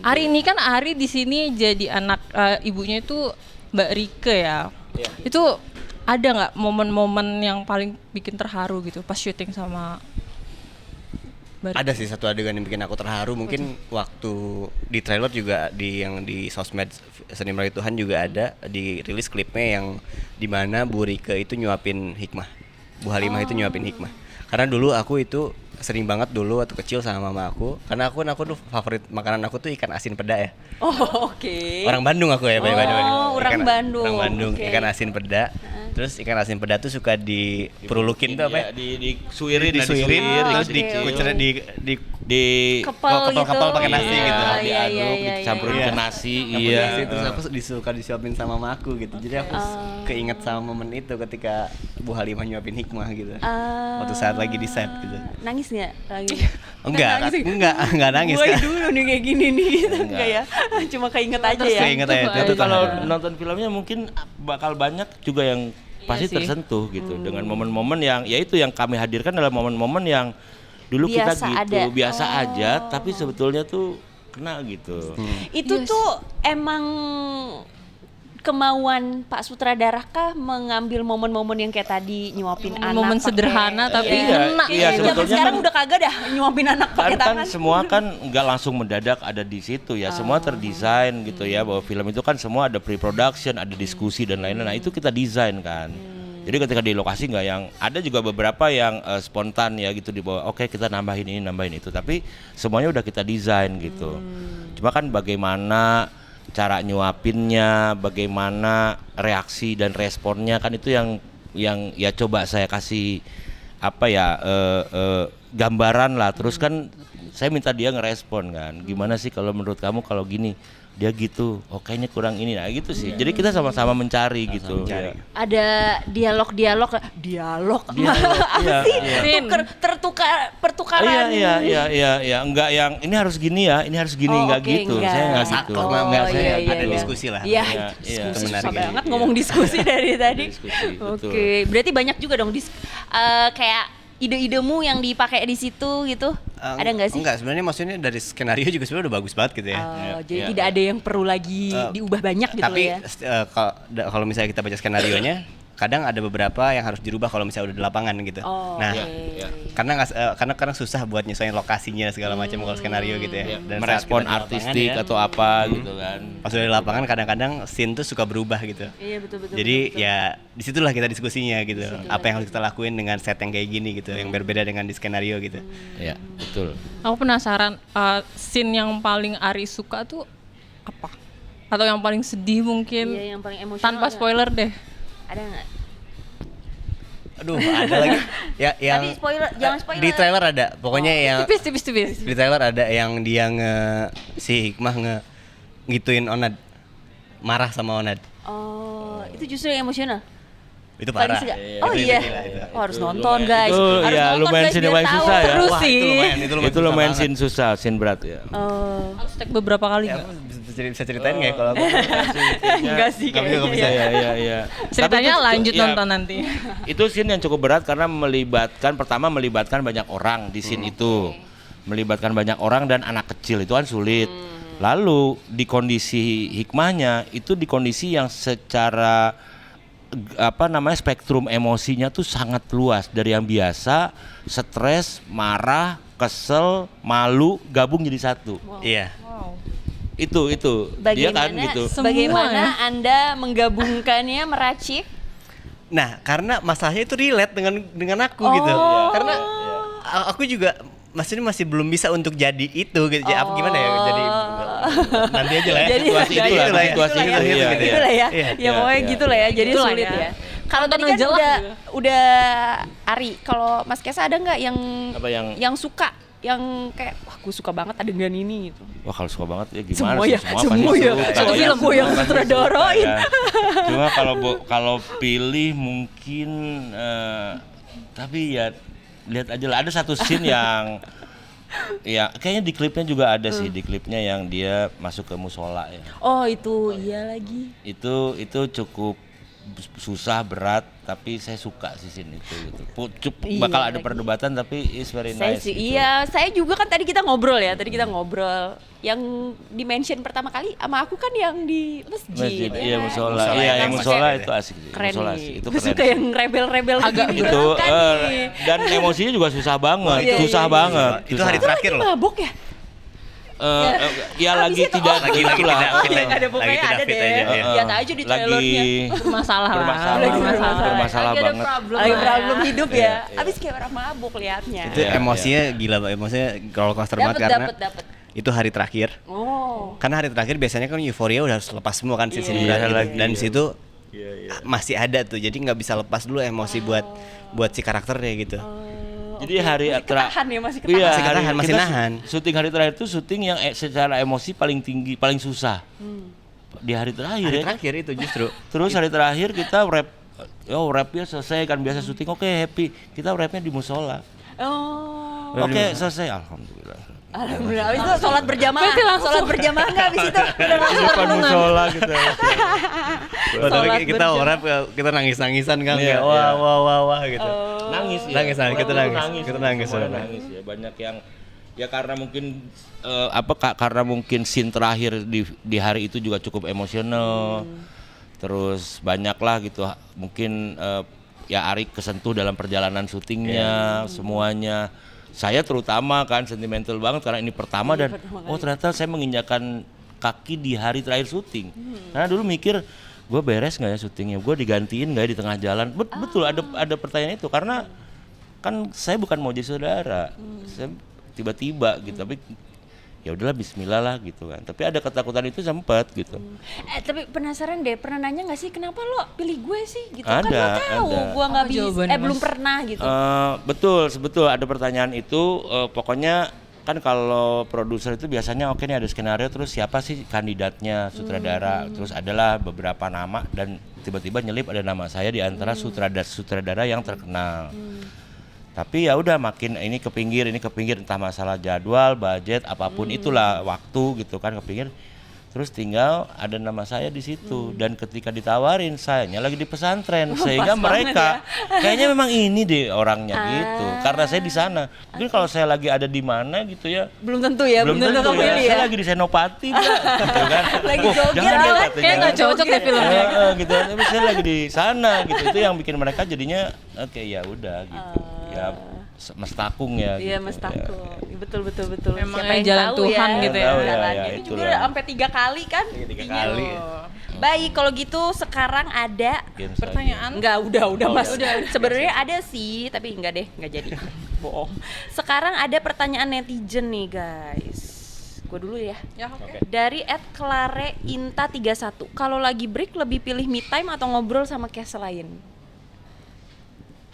Ari ini kan Ari di sini jadi anak ibunya itu Mbak Rike ya. Itu ada nggak momen-momen yang paling bikin terharu gitu pas syuting sama Mbak Rike? Ada sih satu adegan yang bikin aku terharu, mungkin waktu di trailer juga yang di sosmed Seni Meraih Tuhan juga ada di rilis klipnya yang dimana Bu Rike itu nyuapin Hikmah, Bu Halimah itu nyuapin Hikmah. Karena dulu aku itu sering banget dulu waktu kecil sama mama aku, karena aku tuh favorit makanan aku tuh ikan asin peda ya. Oh oke. Orang Bandung aku ya, by the way. orang Bandung. Orang Bandung, Oke. ikan asin peda. Terus ikan asin peda tuh suka diperurukin tuh apa ya? Disuirin, Disuirin, terus oke. dikucer di Kepel gitu. kepel pakai nasi Iya, gitu. iya, diaduk, iya, dicampurin iya. ke nasi. Iya. Iya. Terus aku disuka disuapin sama mamaku gitu. Jadi aku keinget sama momen itu ketika Bu Halimah nyuapin Hikmah gitu. Waktu saat lagi di set gitu. Nangis nggak? Lagi. Enggak nangis Gue kan. dulu nih kayak gini nih gitu. Enggak. Enggak ya? Cuma keinget aja Terus ya. keinget aja Itu itu kalau tahan. nonton filmnya mungkin bakal banyak juga yang pasti sih. tersentuh gitu dengan momen-momen yang ya itu yang kami hadirkan adalah momen-momen yang dulu Biasa kita gitu ada. biasa aja tapi sebetulnya tuh kena gitu. Itu tuh emang kemauan Pak Sutradara kah mengambil momen-momen yang kayak tadi nyuapin anak Momen pakai- sederhana tapi Iya, kena. iya, Zaman sebetulnya sekarang kan- udah kagak dah nyuapin anak Kan, pakai kan tangan. semua kan nggak langsung mendadak ada di situ ya, semua terdesain gitu ya, bahwa film itu kan semua ada pre-production, ada diskusi dan lain-lain. Nah itu kita desain kan. Jadi ketika di lokasi nggak yang ada juga beberapa yang spontan ya gitu di bawah. Oke kita nambahin ini nambahin itu, tapi semuanya udah kita desain gitu. Cuma kan bagaimana cara nyuapinnya, bagaimana reaksi dan responnya kan itu yang ya coba saya kasih apa ya gambaran lah. Terus kan saya minta dia ngerespon kan, gimana sih kalau menurut kamu kalau gini, dia gitu, oh kayaknya kurang ini, nah gitu sih. Jadi kita sama-sama mencari gitu. Ya. Ada dialog apa Iya, sih? iya. Pertukaran. Iya, enggak yang ini harus gini ya, ini harus gini, Oh, enggak oke, gitu. enggak. Saya enggak Nggak gitu. satu, Enggak, nggak, saya iya, gitu. ada diskusi lah. Iya, Iya, diskusi iya. susah Menarik banget gitu. ngomong diskusi dari tadi. Diskusi, betul. Oke, berarti banyak juga dong kayak ide-idemu yang dipakai di situ gitu. Ada nggak sih? Enggak, sebenarnya maksudnya dari skenario juga sebenarnya udah bagus banget gitu ya. Jadi Iya. tidak ada yang perlu lagi diubah banyak gitu Tapi ya. kalau misalnya kita baca skenarionya, kadang ada beberapa yang harus dirubah kalau misalnya udah di lapangan gitu. Oh, Nah, oke. Iya. karena susah buat nyesuaiin lokasinya segala macam kalau skenario gitu ya. Dan saat Merespon kita di lapangan artistik ya, atau apa gitu kan. pas udah di lapangan kadang-kadang scene tuh suka berubah gitu. Iya betul. Jadi ya disitulah kita diskusinya gitu. Apa yang harus kita lakuin dengan set yang kayak gini gitu, yang berbeda dengan di skenario gitu. Iya, betul. Aku penasaran scene yang paling Ari suka tuh apa? Atau yang paling sedih mungkin? Iya, yang paling emosional. Tanpa ada- spoiler deh. Ada nggak? Aduh, ada lagi. Ya yang Tapi spoiler, jangan spoiler. di trailer ada. Pokoknya yang Tipis. di trailer ada yang dia si Hikmah ngituin Onad. Marah sama Onad. Oh, itu justru yang emosional. Itu Paling parah. suka. Itu Oh iya. gila, itu. Oh, harus nonton guys. Itu Harus ya nonton, lumayan guys, scene biar paling tahu. susah ya. Terus Wah, sih. Itu lumayan susah scene susah, scene berat ya. Oh. Harus take beberapa kali banget. nggak? Ya, bisa ceritain nggak ya kalau aku? Enggak sih Nggak bisa, nggak bisa. Iya. Ceritanya Tapi itu- lanjut ya, nonton nanti. Itu scene yang cukup berat karena melibatkan banyak orang di scene itu. Melibatkan banyak orang dan anak kecil itu kan sulit. Lalu di kondisi hikmahnya itu di kondisi yang secara spektrum emosinya tuh sangat luas, dari yang biasa, stres, marah, kesel, malu gabung jadi satu. Iya. Itu dia kan gitu. Bagaimana Anda menggabungkannya, meracik? Nah, karena masalahnya itu relate dengan aku gitu. Karena aku juga maksudnya masih belum bisa untuk jadi itu gitu. Apa gimana ya? Jadi nanti aja lah ya. Jadi- Situasi jadi itulah ya. situasi itu, Gitu, iya, gitu Gitu lah ya. Iya. Ya pokoknya iya, gitu lah ya. Jadi Itulah sulit ya. ya. Kalau tadi kan Nonton aja lah gitu. udah Ari, kalau Mas Kesa ada nggak yang Apa yang suka, yang kayak wah gue suka banget adegan ini gitu. wah kalau suka banget ya gimana Semua sih? ya, Semua semua pasti ya. suka. Satu Ya, film semua yang pasti sutradarain. suka, ya. Cuma kalau pilih mungkin tapi ya lihat aja lah, ada satu scene yang ya kayaknya di klipnya juga ada sih, di klipnya yang dia masuk ke musola ya. Oh itu iya lagi. Itu cukup susah, berat, tapi saya suka sih scene itu gitu. Iya Bakal ada lagi. perdebatan tapi it's very Saya nice sih, gitu. iya, saya juga kan tadi kita ngobrol ya, yang di-mention pertama kali sama aku kan yang di masjid. Masjid, iya kan? musola. Iya, yang musola itu asik sih. Keren Musola nih. sih, itu Gue keren. suka yang rebel-rebel Agak gini Itu kan nih. dan emosinya juga susah banget, Iya, susah iya, banget. Itu susah. hari terakhir loh. Mabok ya? Ya lagi Habis itu, tidak lagi itulah. tidak fit Nggak ada pokoknya tidak ada fit deh. aja, iya. Lihat aja di trailernya. Bermasalah lah. Bermasalah. Lagi Bermasalah Lagi ada banget. problem Lagi lah ya. problem hidup ya. Iya, Abis kayak orang mabuk liatnya. Itu Iya, emosinya gila banget, emosinya roller coaster banget Dapet, karena dapet. itu hari terakhir. Oh. Karena hari terakhir biasanya kan euforia udah harus lepas semua kan scene Iya, berat gitu. lagi, Dan iya. di situ masih ada tuh, jadi nggak bisa lepas dulu emosi buat si karakternya gitu. Jadi hari Ketahan ya, masih ketahan. Iya, Masih ketahan, hari- masih kita nahan. Syuting hari terakhir itu syuting yang secara emosi paling tinggi, paling susah. Di hari terakhir Hari ya. terakhir itu justru. Terus hari terakhir kita rapnya selesai kan, biasa syuting oke happy. Kita rapnya di musola. Oh. Oke selesai, alhamdulillah. Alhamdulillah. Abis itu sholat berjamaah. Sholat berjamaah nggak abis itu? Udah Di langsung depan musola gitu. Oh, tapi Sholat kita berjamaah. rap kita nangis-nangisan kan Iya, kayak wah iya. wah wah wah gitu. Nangis ya. Nangis, Orang kita tuh nangis. Kita nangis, semua sebenarnya. nangis ya. Banyak yang ya karena mungkin karena mungkin scene terakhir di hari itu juga cukup emosional. Terus banyak lah gitu mungkin ya Arik kesentuh dalam perjalanan syutingnya semuanya. Saya terutama kan sentimental banget karena ini pertama dan oh ternyata saya menginjakan kaki di hari terakhir syuting. Karena dulu mikir gue beres nggak ya syutingnya, gue digantiin nggak ya di tengah jalan. Betul ada pertanyaan itu karena kan saya bukan mau jadi saudara, saya tiba-tiba gitu tapi ya udahlah Bismillah lah gitu kan. Tapi ada ketakutan itu sempat gitu. Tapi penasaran deh, pernah nanya nggak sih kenapa lo pilih gue sih gitu? Ada, kan lo tahu ada. gue nggak Apa bisa, jawabannya, belum Mas? pernah gitu. Betul ada pertanyaan itu. Pokoknya kan kalau produser itu biasanya oke nih ada skenario terus siapa sih kandidatnya sutradara, terus adalah beberapa nama dan tiba-tiba nyelip ada nama saya di antara sutradara yang terkenal. Tapi ya udah makin ini ke pinggir entah masalah jadwal, budget, apapun itulah waktu gitu kan ke pinggir. Terus tinggal ada nama saya di situ dan ketika ditawarin sayanya lagi di pesantren sehingga mereka kayaknya memang ini deh orangnya gitu. Karena saya di sana. Mungkin kalau saya lagi ada di mana gitu ya Belum tentu ya, belum tentu kamu ya. pilih Saya ya. lagi di Senopati Mbak, gitu kan. Lagi Wah, joget jangan lah, ya, kayak katanya. nggak cocok deh filmnya. Gitu. Tapi saya lagi di sana gitu. Itu yang bikin mereka jadinya oke ya udah gitu. Ya mestakung ya Iya gitu. Mas Tako, betul. Memang Siapa yang jalan tahu Tuhan ya, gitu ya. Tahu ya, jalannya. ya, Itu juga itulah. udah sampai 3 kali kan? Tiga buktinya kali. loh. Baik, kalau gitu sekarang ada Games Pertanyaan? Enggak, udah Mas. udah. Sebenarnya ada sih, tapi enggak deh, enggak jadi. Bohong. Sekarang ada pertanyaan netizen nih, guys. Gue dulu ya. Ya oke. Dari @clareinta31. Kalau lagi break lebih pilih me time atau ngobrol sama cast lain?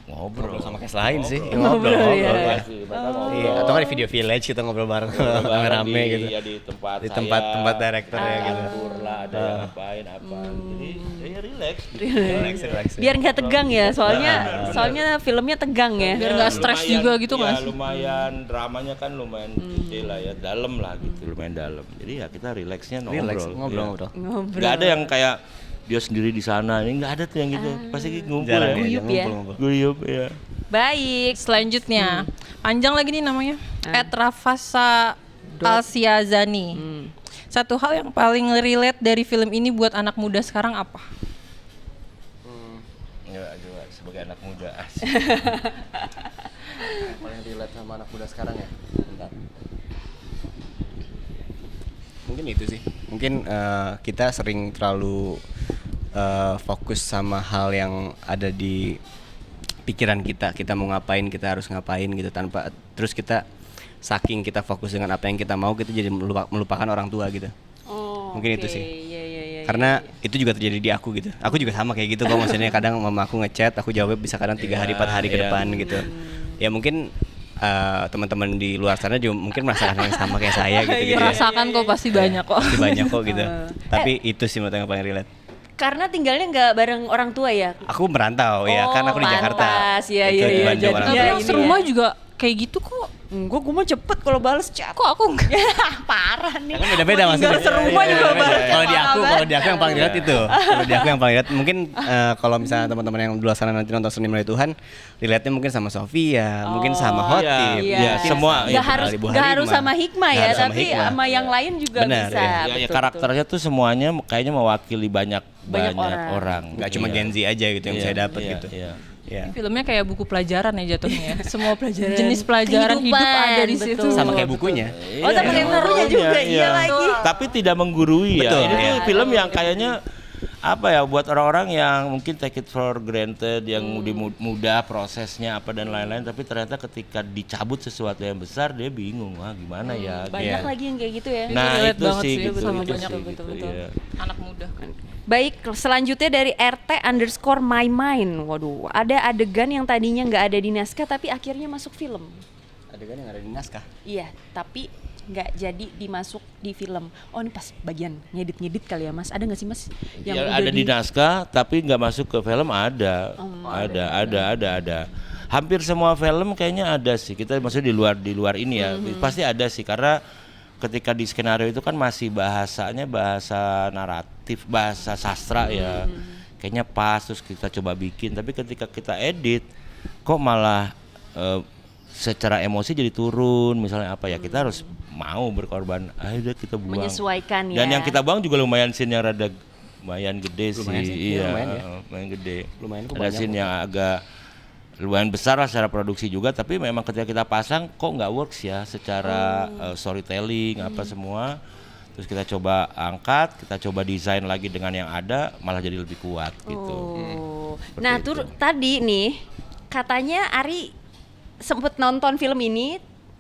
Ngobrol Sama cast lain sih. Ngobrol, ya. pasti. Mereka ngobrol. Iya, atau kan di video village kita ngobrol bareng rame-rame gitu. Ya di tempat Di tempat director ya gitu. Atur lah ada yang ngapain apa. Jadi ya relax. Relax. Biar nggak tegang ya, soalnya filmnya tegang ya. Biar nggak stres lumayan, juga gitu ya, nggak sih? lumayan dramanya kan lumayan gede lah ya, dalam lah gitu, lumayan dalam. Jadi ya kita relaxnya Relax, ngobrol. ngobrol. Ngobrol. Nggak ada yang kayak dia sendiri di sana, ini nggak ada tuh yang gitu. Pasti ngumpul Jarang ya. Guyup ya. ngumpul-ngumpul. Guyup ya. Baik. Selanjutnya, panjang lagi nih namanya. @rafasa Alsiazani. Satu hal yang paling relate dari film ini buat anak muda sekarang apa? Nggak, coba sebagai anak muda asik. Paling relate sama anak muda sekarang ya. Bentar. Mungkin itu sih. Mungkin kita sering terlalu fokus sama hal yang ada di pikiran kita mau ngapain, kita harus ngapain gitu tanpa terus kita saking kita fokus dengan apa yang kita mau kita jadi melupakan orang tua gitu. Oh, Mungkin itu oke. sih. Iya. Karena itu juga terjadi di aku gitu. Aku juga sama kayak gitu kok, maksudnya kadang mama aku ngechat, aku jawab bisa kadang 3 hari 4 hari ke depan gitu. Ya mungkin teman-teman di luar sana juga mungkin merasakan yang sama kayak saya gitu gitu. Merasakan kok pasti banyak kok. Pasti banyak kok gitu. Tapi itu sih menurut yang paling relate. Karena tinggalnya nggak bareng orang tua ya? Aku merantau ya, kan aku di Jakarta. Pantas, iya, Itu iya, di iya. Bandung orang Tapi tua. yang serumah juga kayak gitu kok. Enggak, gue mau cepet kalau bales chat. Kok aku enggak? Parah nih. Kan beda-beda Mau tinggal maksudnya. serumah juga bales chat. Kalau di parah aku, banget. kalau di aku yang paling relate itu. Kalau di aku yang paling relate mungkin kalau misalnya teman-teman yang di luar sana nanti nonton Seni Melalui Tuhan, relate-nya mungkin sama Sofia, mungkin sama Hotip. Iya. mungkin semua, sama Nggak harus Ibu nggak harus Halimah. sama Hikmah Nggak ya, harus sama tapi Hikmah. sama yang lain juga Benar, bisa. ya. Ya, betul, karakternya tuh semuanya kayaknya mewakili banyak orang. Nggak cuma Iya. Gen Z aja gitu yang Iya, saya dapat iya, gitu. iya. Ya. Filmnya kayak buku pelajaran ya jatuhnya. Semua pelajaran Jenis pelajaran hidup kehidupan, ada di situ. betul. Sama kayak bukunya. Oh, sama kayak gurunya juga, iya lagi. Tapi tidak menggurui ya. Betul, Ini iya. tuh film yang kayaknya apa ya, buat orang-orang yang mungkin take it for granted, yang mudah prosesnya apa dan lain-lain, tapi ternyata ketika dicabut sesuatu yang besar dia bingung, wah gimana ya. Banyak Iya. lagi yang kayak gitu ya. Nah relate itu banget sih sih, gitu, sama itu banyak sih, betul-betul. iya. Anak muda. Baik, selanjutnya dari RT_my mind. Waduh, ada adegan yang tadinya nggak ada di naskah tapi akhirnya masuk film. Adegan yang ada di naskah. Iya, tapi nggak jadi dimasuk di film. Oh, ini pas bagian ngedit-ngedit kali ya, Mas. Ada nggak sih, Mas? Ya, ada di naskah tapi nggak masuk ke film ada. Ada. Hampir semua film kayaknya ada sih. Kita maksudnya di luar ini ya. Pasti ada sih karena ketika di skenario itu kan masih bahasanya bahasa naratif, bahasa sastra ya. Kayaknya pas terus kita coba bikin, tapi ketika kita edit kok malah secara emosi jadi turun, misalnya apa ya, kita harus mau berkorban, ayo deh kita buang. Menyesuaikan ya. Dan yang kita buang juga lumayan scene yang rada lumayan gede Lumayan sih. sih, Iya, lumayan ya. lumayan gede. Lumayan kok Ada banyak scene kok. yang agak lumayan besar lah secara produksi juga, tapi memang ketika kita pasang kok nggak works ya secara storytelling apa semua. Terus kita coba angkat, kita coba desain lagi dengan yang ada, malah jadi lebih kuat gitu. Oh. Seperti Nah, itu. tadi nih katanya Ari sempet nonton film ini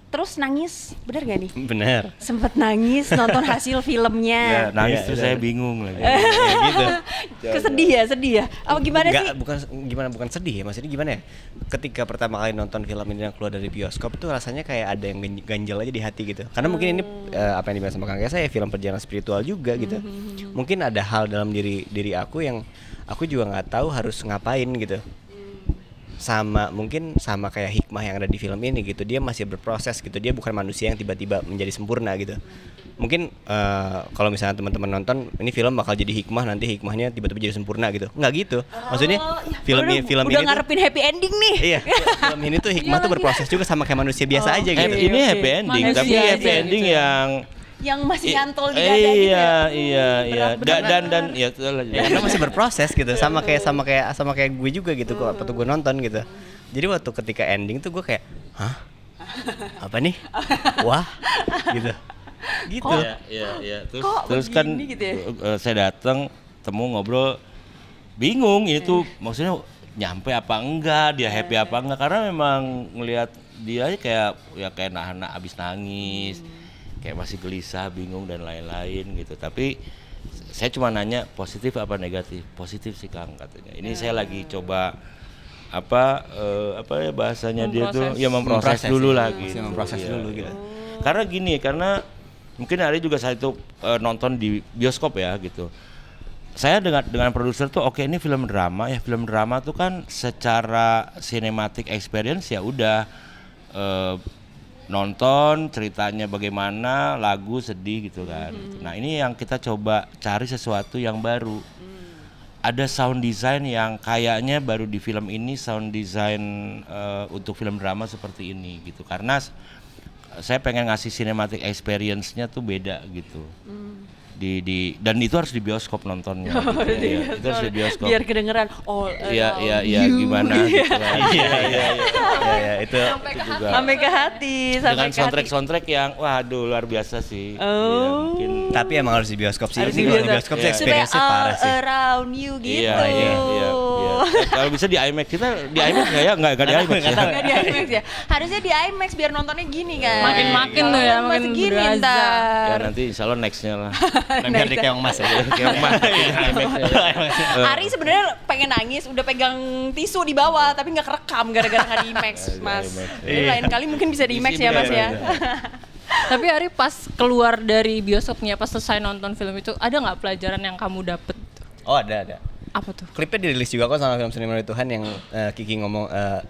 terus nangis, bener gak nih? Bener. Sempet nangis nonton hasil Ya, filmnya. nangis Iya, tuh iya. saya bingung lagi. gitu. Kesedih ya? Apa gimana sih? Bukan sedih ya, maksudnya gimana ya? Ketika pertama kali nonton film ini yang keluar dari bioskop tuh rasanya kayak ada yang ganjel aja di hati gitu. Karena mungkin ini apa yang dibilang sama Kang Kesa ya, film perjalanan spiritual juga gitu. Mungkin ada hal dalam diri aku yang aku juga nggak tahu harus ngapain gitu. Mungkin sama kayak hikmah yang ada di film ini gitu, dia masih berproses gitu, dia bukan manusia yang tiba-tiba menjadi sempurna gitu. Mungkin kalau misalnya teman-teman nonton ini film bakal jadi hikmah, nanti hikmahnya tiba-tiba jadi sempurna gitu, nggak gitu. Maksudnya film Udah ini tuh, ngarepin happy ending nih. iya, film ini tuh hikmah tuh berproses juga sama kayak manusia biasa aja gitu. Ini happy ending, Manusia tapi aja happy ending gitu. yang Yang masih nyantol di dada gitu ya. Iya. Dan ya itu lah. Ya, karena masih berproses gitu, sama kayak gue juga gitu kok, waktu gue nonton gitu. Jadi waktu ketika ending tuh gue kayak, hah, apa nih, wah, gitu. Iya. Kok Terus kan begini gitu ya? saya datang, temu ngobrol, bingung ini tuh maksudnya nyampe apa enggak, dia happy apa enggak, karena memang ngelihat dia kayak nahan abis nangis, kayak masih gelisah, bingung dan lain-lain gitu. Tapi saya cuma nanya positif apa negatif? Positif sih Kang katanya. Ini saya lagi coba apa ya bahasanya dia tuh ya memproses dulu lah gitu. Masih memproses Iya, dulu iya. gitu. Karena mungkin hari juga saya itu nonton di bioskop ya gitu. Saya dengan produser tuh oke, ini film drama ya. Film drama tuh kan secara cinematic experience ya udah nonton ceritanya bagaimana, lagu sedih gitu kan. Nah, ini yang kita coba cari sesuatu yang baru. Ada sound design yang kayaknya baru di film ini, sound design untuk film drama seperti ini gitu. Karena saya pengen ngasih cinematic experience-nya tuh beda gitu. Dan itu harus di bioskop nontonnya. Gitu. Iya, itu harus di bioskop. Biar kedengeran Iya, gimana gitu. Iya, itu juga. sampai ke hati, sampai Dengan ke hati. soundtrack yang waduh luar biasa sih. Iya, Oh. mungkin Tapi emang harus di bioskop sih. Harus Ini di kalau di bioskop. bioskop sih Supaya experience-nya all parah sih. around you gitu. Iya. Kalau bisa di IMAX, kita di IMAX nggak ya? Nggak di IMAX ya. Nggak di IMAX ya. Harusnya di IMAX biar nontonnya gini kan. Makin-makin tuh ya, makin Masih gini berasa. ntar. Ya nanti insya Allah nextnya lah. Biar di keong mas ya. Kayak emas IMAX ya. Ari sebenarnya pengen nangis, udah pegang tisu di bawah, tapi nggak kerekam gara-gara nggak di IMAX, Mas. Jadi lain kali mungkin bisa di IMAX ya, Mas ya. Tapi Ari pas keluar dari bioskopnya, pas selesai nonton film itu, ada nggak pelajaran yang kamu dapet? Oh ada. Apa tuh? Klipnya dirilis juga kok sama film Seni Melalui Tuhan yang Kiki ngomong,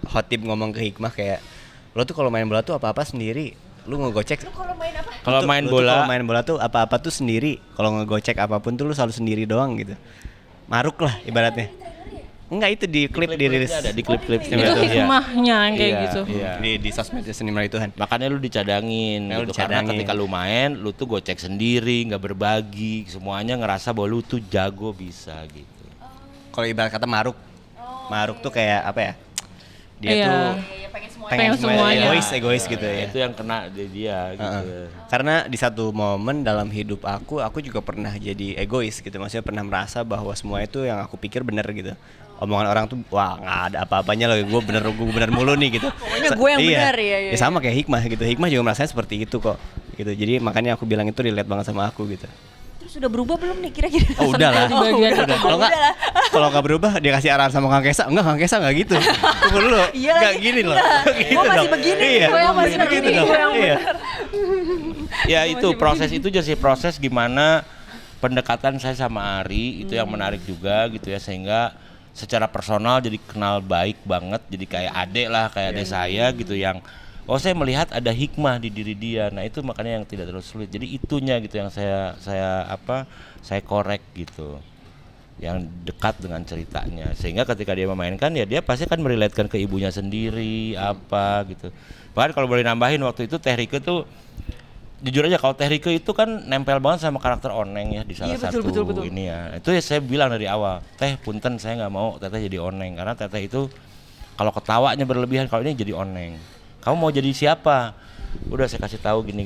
Khotib ngomong ke Hikmah kayak, lo tuh kalau main bola tuh apa-apa sendiri, lu ngegocek. Kalau main apa? Kalau main bola, Kalau main bola tuh apa-apa tuh sendiri, kalau ngegocek apapun tuh lu selalu sendiri doang gitu. Maruk lah ibaratnya. Enggak, itu di klip dirilis. ada di klip-klip Itu Itu iya. hikmahnya yang kayak Iya, gitu. iya. Di sosmed Seni Melalui Tuhan. Makanya lu dicadangin Ya, lu gitu. Karena dicadangin. ketika lu main, lu tuh gocek sendiri, nggak berbagi, semuanya ngerasa bahwa lu tuh jago bisa gitu. Kalau ibarat kata maruk tuh kayak apa ya? Dia Iya. tuh Pengen semuanya. egois gitu ya. Itu yang kena di dia gitu. Karena di satu momen dalam hidup aku juga pernah jadi egois gitu. Maksudnya pernah merasa bahwa semua itu yang aku pikir benar gitu. Omongan orang tuh wah nggak ada apa-apanya loh, gue bener mulu nih gitu. Pokoknya gue yang benar, ya. Ya sama kayak Hikmah gitu. Hikmah juga merasanya seperti itu kok gitu. Jadi makanya aku bilang itu relate banget sama aku gitu. Terus udah berubah belum nih kira-kira? Oh udah lah. Di bagian Udah. Kalau nggak berubah dia kasih arahan sama Kang Kesa. Enggak, Kang Kesa nggak gitu. Tunggu dulu. Iya Nggak lagi. gini loh. Gitu Gua masih dong. begini, Iya. gua yang masih Begitu begini, dong. gua yang Iya. Ya itu proses itu aja sih, proses gimana pendekatan saya sama Ari itu yang menarik juga gitu ya, sehingga secara personal jadi kenal baik banget, jadi kayak adek lah, kayak adek saya gitu yang saya melihat ada hikmah di diri dia. Nah itu makanya yang tidak terlalu sulit. Jadi itunya gitu yang saya korek gitu, yang dekat dengan ceritanya, sehingga ketika dia memainkan ya dia pasti kan merelatekan ke ibunya sendiri apa gitu. Bahkan kalau boleh nambahin, waktu itu Teh Rike tuh jujur aja, kalau Teh Rike itu kan nempel banget sama karakter Oneng ya di salah Iya, betul, satu betul. ini ya. Itu ya saya bilang dari awal, Teh punten saya nggak mau Teteh jadi Oneng, karena Teteh itu kalau ketawanya berlebihan, kalau ini jadi Oneng. Kamu mau jadi siapa? Udah saya kasih tahu gini.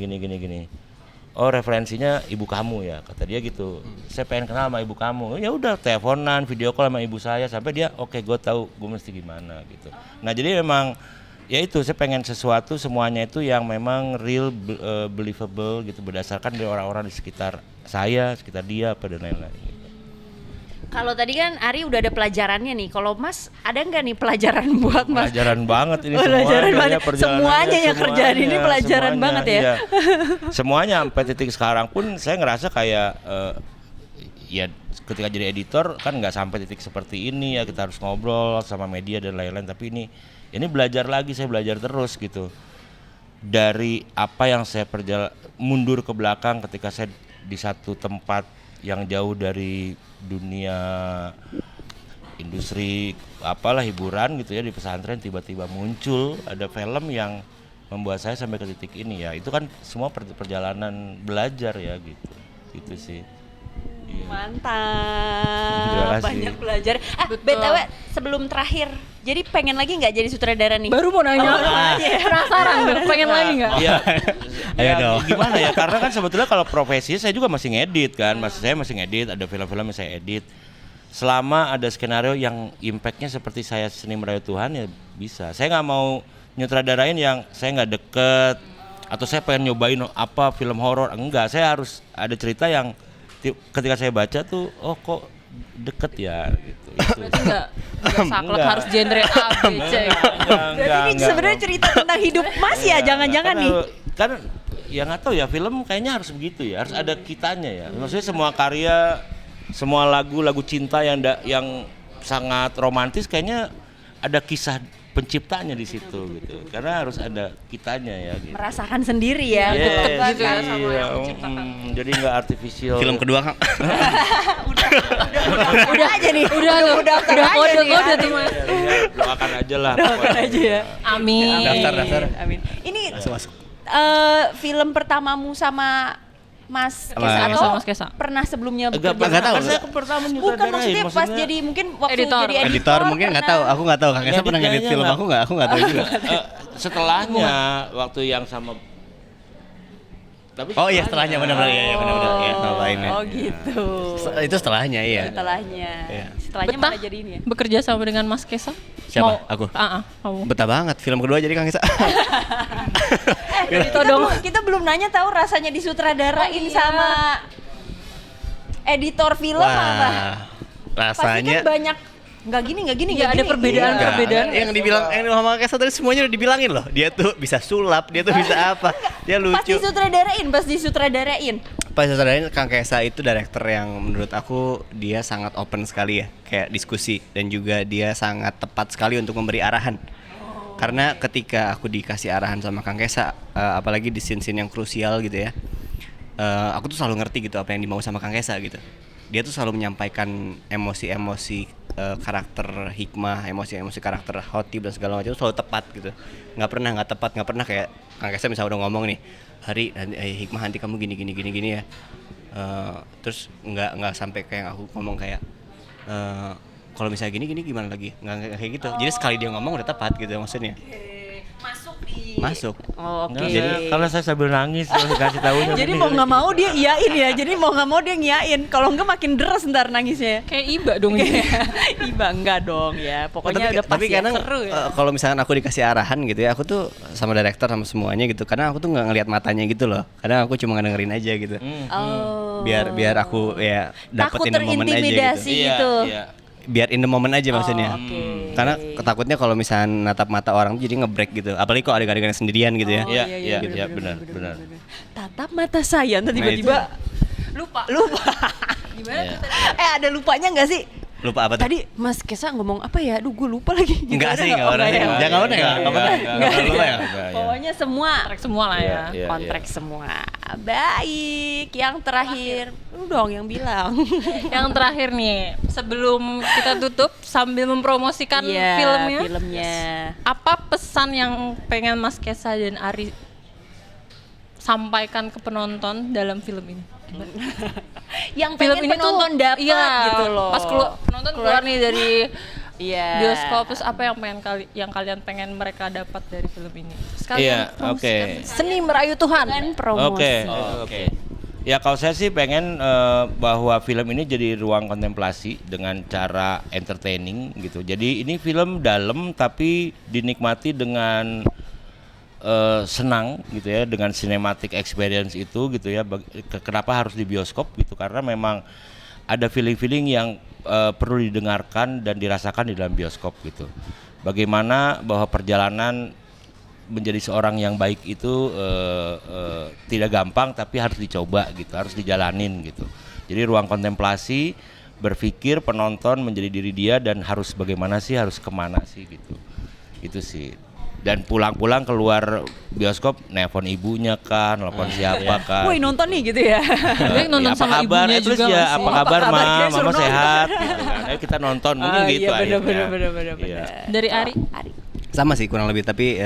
Oh referensinya ibu kamu ya, kata dia gitu. Saya pengen kenal sama ibu kamu. Ya udah teleponan, video call sama ibu saya sampai dia oke, gue tahu gue mesti gimana gitu. Nah jadi memang ya itu, saya pengen sesuatu semuanya itu yang memang real, believable gitu, berdasarkan dari orang-orang di sekitar saya, sekitar dia, apa dan lain-lain gitu. Kalau tadi kan Ari udah ada pelajarannya nih. Kalau Mas ada nggak nih pelajaran buat Mas? Pelajaran banget ini Pelajaran semuanya, banget. ya, perjalanannya, Semuanya yang kerjaan ini pelajaran banget ya. iya. Semuanya sampai titik sekarang pun saya ngerasa kayak ya ketika jadi editor kan nggak sampai titik seperti ini ya, kita harus ngobrol sama media dan lain-lain, tapi ini belajar lagi, saya belajar terus gitu. Dari apa yang saya mundur ke belakang ketika saya di satu tempat yang jauh dari dunia industri apalah hiburan gitu ya, di pesantren tiba-tiba muncul ada film yang membuat saya sampai ke titik ini ya. Itu kan semua perjalanan belajar ya gitu sih. Iya. Terima Mantap, kasih. banyak belajar. Betul. BTW sebelum terakhir, jadi pengen lagi nggak jadi sutradara nih? Baru mau nanya, penasaran deh, pengen lagi nggak? Iya. Ayo Ya, dong. gimana ya? Karena kan sebetulnya kalau profesi saya juga masih ngedit kan, saya masih ngedit, ada film-film yang saya edit. Selama ada skenario yang impactnya seperti saya Seni Merayu Tuhan ya bisa. Saya nggak mau nyutradarain yang saya nggak deket, atau saya pengen nyobain apa film horor, enggak. Saya harus ada cerita yang ketika saya baca tuh, oh kok deket ya gitu. Berarti nggak saklek Enggak. harus genre A, B, C. Berarti ini sebenarnya cerita tentang hidup Mas ya, jangan-jangan nih. Kan ya nggak tahu ya, film kayaknya harus begitu ya, harus ada kitanya ya. Maksudnya semua karya, semua lagu cinta yang sangat romantis kayaknya ada kisah penciptanya di situ gitu. Karena harus ada kitanya ya gitu. Merasakan sendiri ya. Yes, gitu ya, sama iya, yang menciptakan. jadi nggak artificial. Film kedua Kang. Udah aja nih. Udah tuh, udah kode-kode tuh Mas. Ya, doakan aja lah. Doakan aja ya. Amin. Daftar. Amin. Ini Masuk. film pertamamu sama Mas Sama- Kesa atau sama Mas Kesa. pernah sebelumnya Enggak bekerja tahu. Kan saya pertama Bukan nyutradarain, maksudnya pas jadi mungkin waktu Editor. jadi editor, Editor mungkin nggak tahu, aku nggak tahu. Kang Kesa Ngedit pernah ngedit kayaknya film nggak. aku nggak tahu juga. Setelahnya waktu yang sama Tapi Oh iya setelahnya benar-benar ya benar-benar ya ngapain ya. Oh gitu. Itu setelahnya iya. Setelahnya. Iya. Setelahnya Betah malah jadi ini ya. bekerja sama dengan Mas Kesa? Siapa? Aku? Kamu. Betah banget film kedua jadi Kang Isa. Kita kita belum nanya tahu rasanya disutradarain sama editor film apa? Pasti Rasanya kan banyak nggak gini Iya, ada perbedaan. Enggak. perbedaan. Yang dibilang yang sama Kesa tadi semuanya udah dibilangin loh. Dia tuh bisa sulap, dia tuh bisa apa. Dia Pas lucu. disutradarain. Pas disutradarain Kang Kesa itu director yang menurut aku dia sangat open sekali ya, kayak diskusi dan juga dia sangat tepat sekali untuk memberi arahan. Karena ketika aku dikasih arahan sama Kang Kesa, apalagi di scene-scene yang krusial gitu ya, aku tuh selalu ngerti gitu apa yang dimau sama Kang Kesa gitu. Dia tuh selalu menyampaikan emosi-emosi karakter hikmah, emosi-emosi karakter hotip dan segala macam itu selalu tepat gitu. Nggak pernah kayak Kang Kesa misalnya udah ngomong nih, Hari hikmah nanti kamu gini ya. Terus nggak sampai kayak aku ngomong kayak kalau misalnya gini gimana lagi, nggak kayak gitu. Jadi sekali dia ngomong udah tepat gitu maksudnya. Masuk. Oh, oke. Jadi kalau saya sambil nangis terus kasih tahunya. Jadi mau nggak mau dia iyain ya. Jadi mau nggak mau dia ngiyain. Kalau enggak makin deres ntar nangisnya. Kayak Iba dong ini. Iba enggak dong ya. Pokoknya udah tapi pasti ya, kadang seru ya. kalau misalkan aku dikasih arahan gitu ya, aku tuh sama director sama semuanya gitu. Karena aku tuh nggak ngelihat matanya gitu loh. Kadang aku cuma ngedengerin aja gitu. Oh. Biar aku ya Takut dapetin momen aja gitu. terintimidasi gitu. Iya. Biar in the moment aja maksudnya. oke. Karena takutnya kalau misalnya natap mata orang tuh jadi nge-break gitu. Apalagi kok adegan-adegan sendirian gitu ya. Iya, benar. Tatap mata saya, nanti tiba-tiba lupa. Gimana? Ada lupanya nggak sih? Lupa apa tuh? Tadi Mas Kesa ngomong apa ya? Aduh, gue lupa lagi. Enggak sih, enggak Oh, pernah. ya. Jangan pernah ya. Enggak pernah. Enggak, Lupa ya. Pokoknya semua Kontrak semua lah ya. Iya. kontrak semua. Baik, yang terakhir. Lu dong yang bilang. Yang terakhir nih, sebelum kita tutup sambil mempromosikan Iya, filmnya. Apa pesan yang pengen Mas Kesa dan Ari sampaikan ke penonton dalam film ini? Yang Film pengen ini penonton tuh dapat iya, gitu loh. Pas penonton keluar nih dari Iya. bioskop, terus apa yang kalian pengen mereka dapat dari film ini? Iya, Sekalian oke. Seni merayu Tuhan. Kan promosi. Oke. Ya kalau saya sih pengen bahwa film ini jadi ruang kontemplasi dengan cara entertaining gitu. Jadi ini film dalam tapi dinikmati dengan senang gitu ya, dengan cinematic experience itu gitu ya. Kenapa harus di bioskop gitu? Karena memang ada feeling-feeling yang perlu didengarkan dan dirasakan di dalam bioskop gitu. Bagaimana bahwa perjalanan menjadi seorang yang baik itu tidak gampang tapi harus dicoba gitu, harus dijalanin gitu. Jadi ruang kontemplasi, berpikir penonton menjadi diri dia dan harus bagaimana sih, harus kemana sih gitu. Itu sih. Dan pulang-pulang keluar bioskop nelpon ibunya kan, nelpon siapa kan. Woi, nonton nih gitu ya. Dia nonton apa sama kabar? ibunya Terus juga ya nggak sih? apa kabar Apa kabar? Ma? Dia Mama suruh sehat gitu kan. Ayo kita nonton mungkin gitu Iya, akhirnya. bener. Iya. Dari Ari? Sama sih kurang lebih, tapi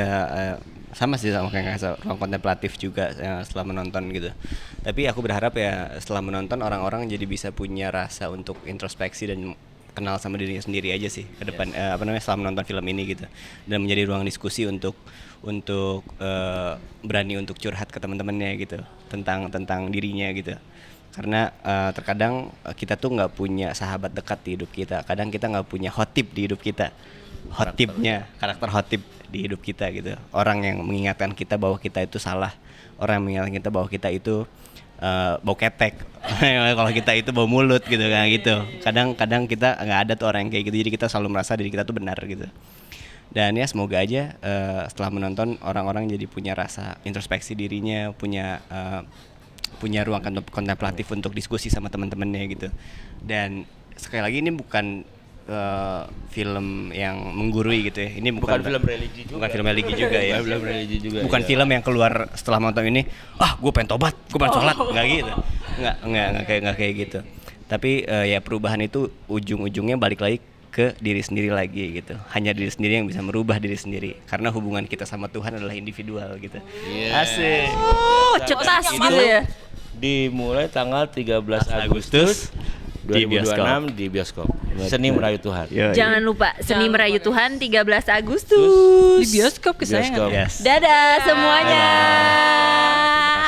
sama sih sama kayak ruang kontemplatif juga setelah menonton gitu. Tapi aku berharap ya setelah menonton orang-orang jadi bisa punya rasa untuk introspeksi dan kenal sama dirinya sendiri aja sih ke depan, setelah menonton film ini gitu, dan menjadi ruang diskusi untuk berani untuk curhat ke teman-temannya gitu tentang dirinya gitu. Karena terkadang kita tuh nggak punya sahabat dekat di hidup kita, kadang kita nggak punya hotip di hidup kita, karakter hotip di hidup kita gitu, orang yang mengingatkan kita bahwa kita itu salah, orang yang mengingatkan kita bahwa kita itu bau ketek kalau kita itu bau mulut gitu kan gitu. Kadang kita nggak ada tuh orang yang kayak gitu, jadi kita selalu merasa diri kita tuh benar gitu. Dan ya semoga aja setelah menonton orang-orang jadi punya rasa introspeksi dirinya, punya ruang kontemplatif untuk diskusi sama teman-temannya gitu. Dan sekali lagi ini bukan film yang menggurui gitu ya. Ini bukan film religi juga. Bukan film religi juga ya. Film religi juga. Bukan ya. film yang keluar setelah nonton ini, gue pengen tobat, gue pengen sholat, nggak gitu. Nggak kayak gitu. Tapi ya perubahan itu ujung-ujungnya balik lagi ke diri sendiri lagi gitu. Hanya diri sendiri yang bisa merubah diri sendiri. Karena hubungan kita sama Tuhan adalah individual gitu. Yeah. Asik. Cetas Itu gitu ya. Dimulai tanggal 13 Agustus 2026 di bioskop. Seni Merayu Tuhan. Jangan lupa Seni Jangan Merayu lupa, Tuhan 13 Agustus. Di bioskop kesayangan. Bioskop. Yes. Dadah semuanya.